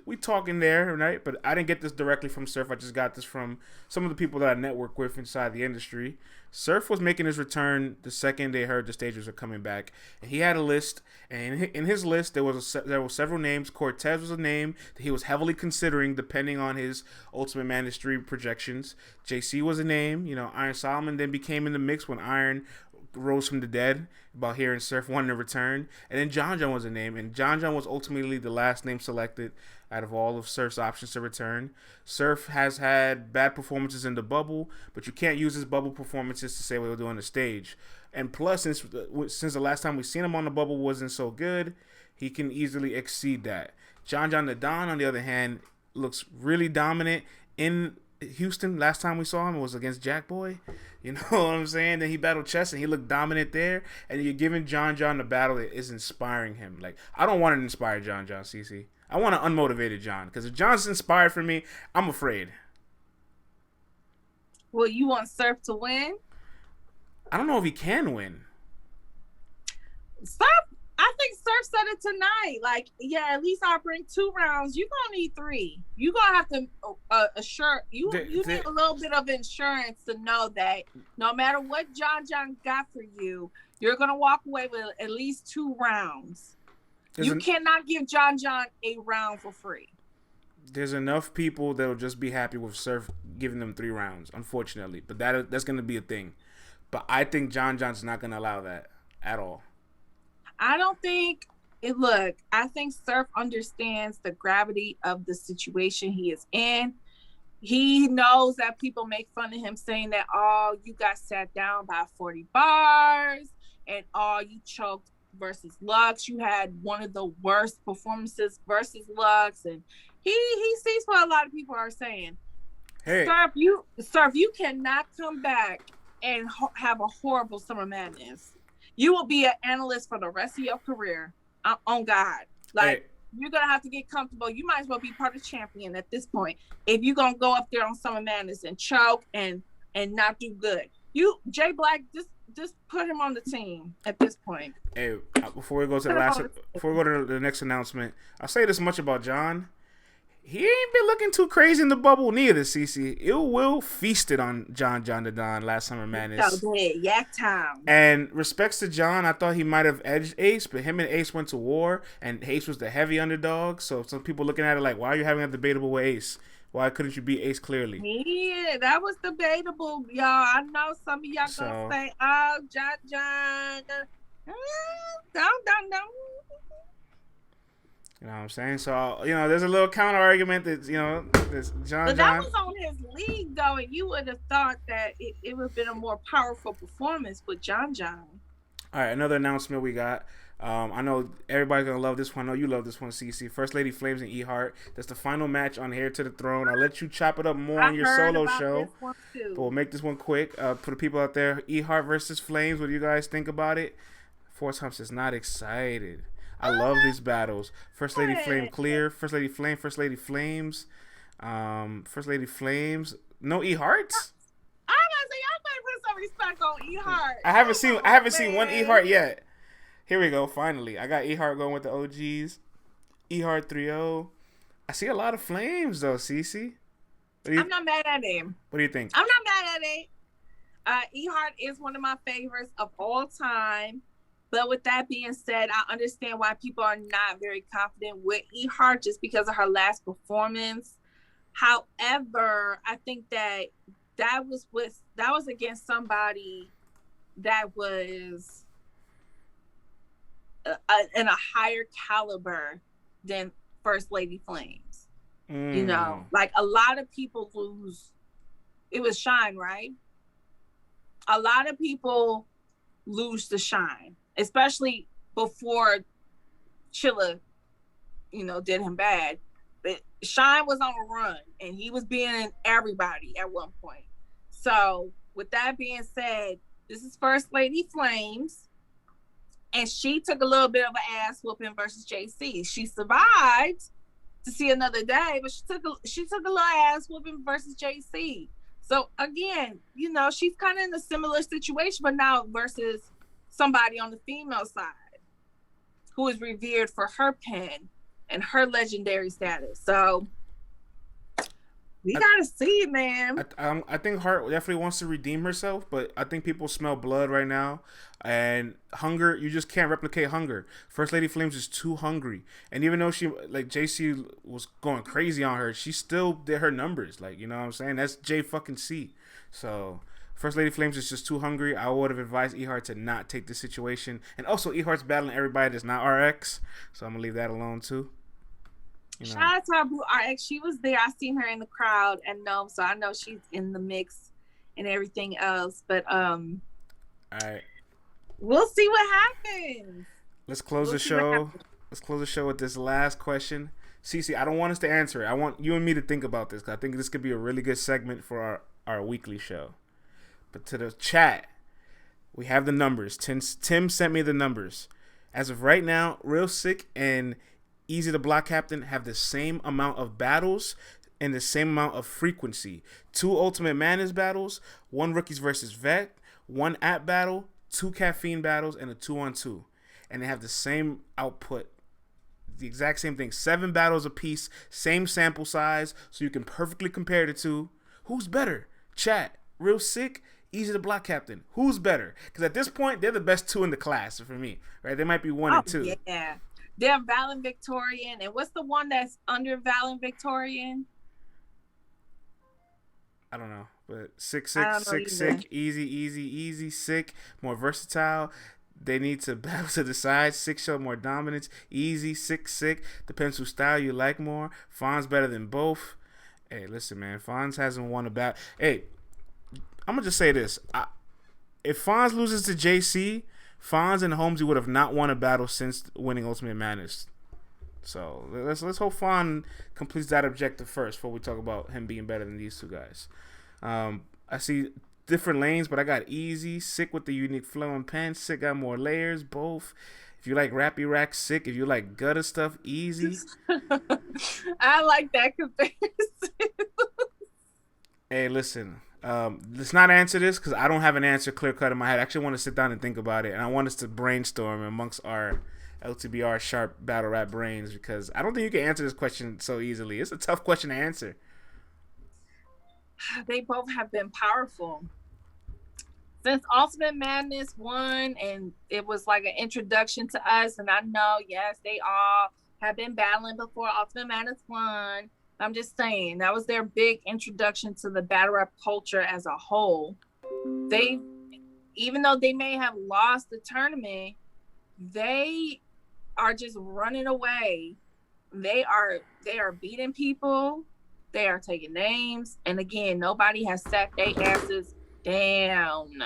we talk in there, right? But I didn't get this directly from Surf. I just got this from some of the people that I network with inside the industry. Surf was making his return the second they heard the stages were coming back, and he had a list. And in his list, there were several names. Cortez was a name that he was heavily considering, depending on his Ultimate Madness 3 projections. JC was a name. Iron Solomon then became in the mix when Iron rose from the dead about hearing Surf wanting to return. And then John was a name, and John was ultimately the last name selected out of all of Surf's options to return. Surf has had bad performances in the bubble, but you can't use his bubble performances to say what he'll do on the stage. And plus, since the last time we seen him on the bubble wasn't so good, he can easily exceed that. John the Don, on the other hand, looks really dominant in Houston. Last time we saw him was against Jack Boy. You know what I'm saying? Then he battled Chess and he looked dominant there. And you're giving John the battle that is inspiring him. Like, I don't want to inspire John, CeCe. I want an unmotivated John. Because if John's inspired for me, I'm afraid. Well, you want Surf to win? I don't know if he can win. Surf, I think Surf said it tonight. Like, yeah, at least I'll bring 2 rounds. You're going to need 3. You're going to have to assure. You need a little bit of insurance to know that no matter what John got for you, you're going to walk away with at least 2 rounds. You cannot give John a round for free. There's enough people that will just be happy with Surf giving them 3 rounds, unfortunately. But that's going to be a thing. But I think John John's not going to allow that at all. I don't think it. Look, I think Surf understands the gravity of the situation he is in. He knows that people make fun of him saying that, oh, you got sat down by 40 bars and oh, you choked versus Lux. You had one of the worst performances versus Lux. And he sees what a lot of people are saying. Hey. Surf, you cannot come back and have a horrible Summer Madness. You will be an analyst for the rest of your career. On God. Like, you're going to have to get comfortable. You might as well be part of champion at this point. If you're going to go up there on Summer Madness and choke and not do good. Jay Black, just put him on the team at this point. Hey, before we go to the next announcement, I'll say this much about John. He ain't been looking too crazy in the bubble neither, CeCe. Ill Will feasted on John the Don last Summer Madness. So good. Yak Town. And respects to John, I thought he might have edged Ace, but him and Ace went to war, and Ace was the heavy underdog. So some people looking at it like, why are you having a debatable with Ace? Why couldn't you beat Ace clearly? Yeah, that was debatable, y'all. I know some of y'all gonna say, oh, John. Don't. You know what I'm saying? So, there's a little counter argument that, this John. But that was on his league, though, and you would have thought that it would have been a more powerful performance with John. All right, another announcement we got. I know everybody's going to love this one. I know you love this one, CeCe. First Lady Flames and E-Heart. That's the final match on Heir to the Throne. I'll let you chop it up more on your solo show. But we'll make this one quick. For the people out there, E-Heart versus Flames, what do you guys think about it? Force Humps is not excited. I love these battles. First Lady Flame clear. First Lady Flame. First Lady Flames. First Lady Flames. No E-Hearts? I'm gonna say y'all better put some respect on E-Heart. I haven't seen one E-Heart yet. Here we go. Finally, I got E-Heart going with the OGs. E-Heart 3-0. I see a lot of Flames though, CeCe. I'm not mad at him. What do you think? I'm not mad at it. E-Heart is one of my favorites of all time. But with that being said, I understand why people are not very confident with E-Heart just because of her last performance. However, I think that was against somebody that was in a higher caliber than First Lady Flames. Like a lot of people lose. It was Shine, right? A lot of people lose the Shine. Especially before Chilla, did him bad. But Shine was on a run, and he was beating everybody at one point. So, with that being said, this is First Lady Flames, and she took a little bit of an ass whooping versus JC. She survived to see another day, but she took a little ass whooping versus JC. So, again, she's kind of in a similar situation, but now versus somebody on the female side who is revered for her pen and her legendary status. So we gotta see it, man. I think Hart definitely wants to redeem herself, but I think people smell blood right now. And hunger, you just can't replicate hunger. First Lady Flames is too hungry. And even though JC was going crazy on her, she still did her numbers. Like, you know what I'm saying? That's J fucking C. So First Lady Flames is just too hungry. I would have advised E-Heart to not take this situation. And also, E-Heart's battling everybody that's not RX. So I'm going to leave that alone, too. Shout out to our boo RX. She was there. I seen her in the crowd and Nome, so I know she's in the mix and everything else. But all right. We'll see what happens. Let's close the show. Let's close the show with this last question. CeCe, I don't want us to answer it. I want you and me to think about this, because I think this could be a really good segment for our weekly show. But to the chat, we have the numbers. Tim sent me the numbers. As of right now, Real Sick and Easy the Block Captain have the same amount of battles and the same amount of frequency. 2 Ultimate Madness battles, 1 Rookies versus Vet, 1 app battle, 2 Caffeine battles, and a 2-on-2. And they have the same output. The exact same thing. 7 battles apiece, same sample size, so you can perfectly compare the two. Who's better? Chat. Real Sick, Easy the Block Captain. Who's better? Because at this point, they're the best 2 in the class for me. Right? They might be 1 and 2. Yeah. They're Valen Victorian. And what's the one that's under Valen Victorian? I don't know, but sick, I don't know either. easy, sick, more versatile. They need to battle to the sides. Sick show more dominance. Easy, sick. Depends whose style you like more. Fonz better than both. Hey, listen, man. Fonz hasn't won a battle. Hey, I'm gonna just say this. If Fonz loses to JC, Fonz and Holmesy would have not won a battle since winning Ultimate Madness. So let's hope Fonz completes that objective first before we talk about him being better than these two guys. I see different lanes, but I got easy, sick with the unique flow and pen. Sick got more layers, both. If you like rappy rack, sick. If you like gutter stuff, easy. I like that comparison. Hey, listen. Let's not answer this because I don't have an answer clear cut in my head. I actually want to sit down and think about it, and I want us to brainstorm amongst our LTBR sharp battle rap brains because I don't think you can answer this question so easily. It's a tough question to answer. They both have been powerful. Since Ultimate Madness won, and it was like an introduction to us, and I know, yes, they all have been battling before Ultimate Madness won. I'm just saying, that was their big introduction to the battle rap culture as a whole. They, even though they may have lost the tournament, they are just running away. They are beating people. They are taking names. And again, nobody has sat their asses down.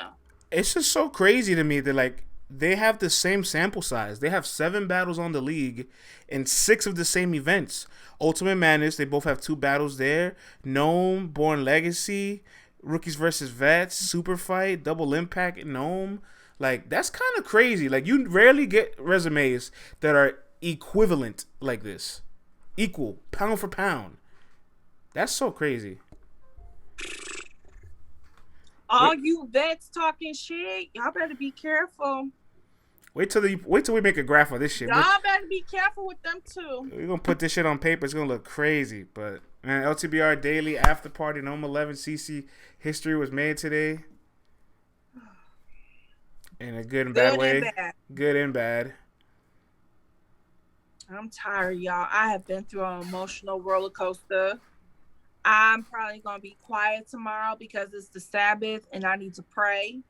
It's just so crazy to me that like they have the same sample size. They have 7 battles on the league and 6 of the same events. Ultimate Madness, they both have 2 battles there. Nome, Born Legacy, Rookies versus Vets, Super Fight, Double Impact, Nome. Like, that's kind of crazy. Like, you rarely get resumes that are equivalent like this. Equal, pound for pound. That's so crazy. All you vets talking shit, y'all better be careful. Wait till we make a graph of this shit. Y'all better be careful with them too. We're gonna put this shit on paper. It's gonna look crazy. But man, LTBR Daily after party Nome 11 CeCe history was made today. In a good and bad way. Good and bad. I'm tired, y'all. I have been through an emotional roller coaster. I'm probably gonna be quiet tomorrow because it's the Sabbath and I need to pray.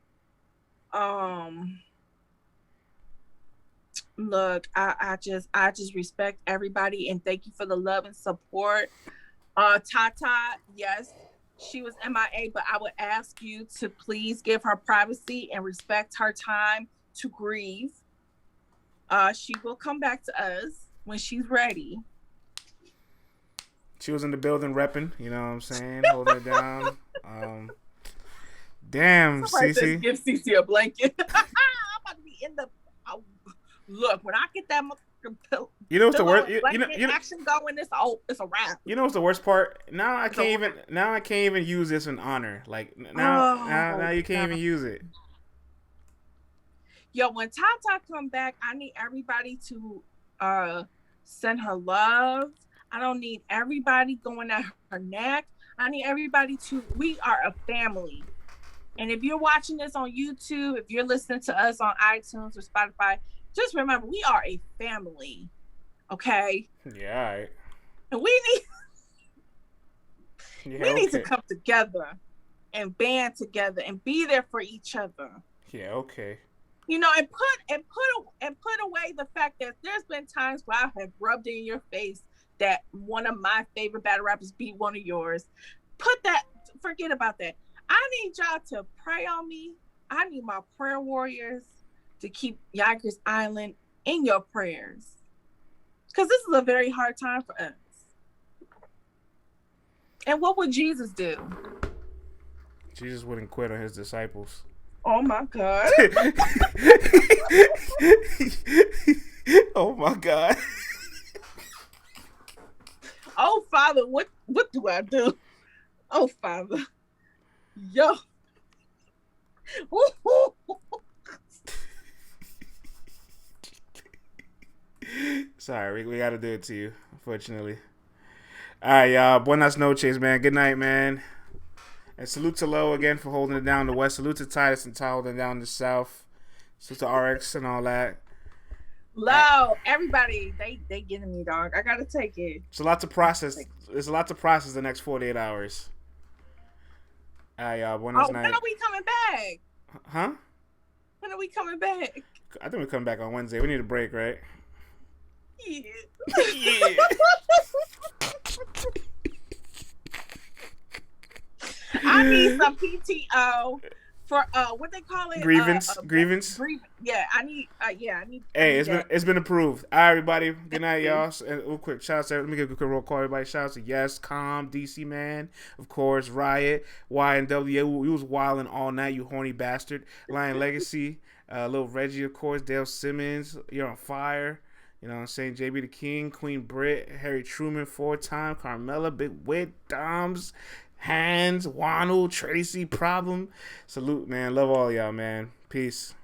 Look, I just respect everybody and thank you for the love and support. Tata, yes, she was MIA, but I would ask you to please give her privacy and respect her time to grieve. She will come back to us when she's ready. She was in the building repping, you know what I'm saying? Holding it down. Damn, CeCe. Give CeCe a blanket. I'm about to be in the... Look, when I get that motherfucking you know what's the worst? Action going, it's a wrap. You know what's the worst part? Now I can't even use this in honor. Like now you can't even use it. Yo, when Tata come back, I need everybody to send her love. I don't need everybody going at her neck. I need everybody to. We are a family. And if you're watching this on YouTube, if you're listening to us on iTunes or Spotify, just remember we are a family. Okay? Yeah, all right. And we need to come together and band together and be there for each other. Yeah, okay. You know, and put away the fact that there's been times where I have rubbed in your face that one of my favorite battle rappers beat one of yours. Forget about that. I need y'all to pray on me. I need my prayer warriors to keep Yonkers Island in your prayers. Because this is a very hard time for us. And what would Jesus do? Jesus wouldn't quit on his disciples. Oh my God. Oh my God. Oh Father, what do I do? Oh Father. Yo. Sorry, we gotta do it to you, unfortunately. Alright, y'all. Buenas noches, man. Good night, man. And salute to Lowe again for holding it down the west. Salute to Titus and Ty holding it down the south. Salute to RX and all that. Lowe, everybody, they getting me, dog. I gotta take it. It's a lot to process. There's a lot to process the next 48 hours. All right, y'all. Buenas When night. are we coming back? Huh? When are we coming back? I think we're coming back on Wednesday. We need a break, right? Yeah. Yeah. I need some PTO for what they call it, Grievance. Yeah, I need. Hey, that. it's been approved. All right, everybody. Good night, y'all. And real quick, shout out to, let me give a quick roll call, everybody. Shout out to Yes, Calm, DC Man, of course, Riot, YNW. We was wilding all night, you horny bastard. Lion Legacy, Lil Reggie, of course, Dale Simmons. You're on fire. You know what I'm saying? JB the King, Queen Britt, Harry Truman, 4-time, Carmella, Big Wit, Doms, Hands, Wanu, Tracy, Problem. Salute, man. Love all y'all, man. Peace.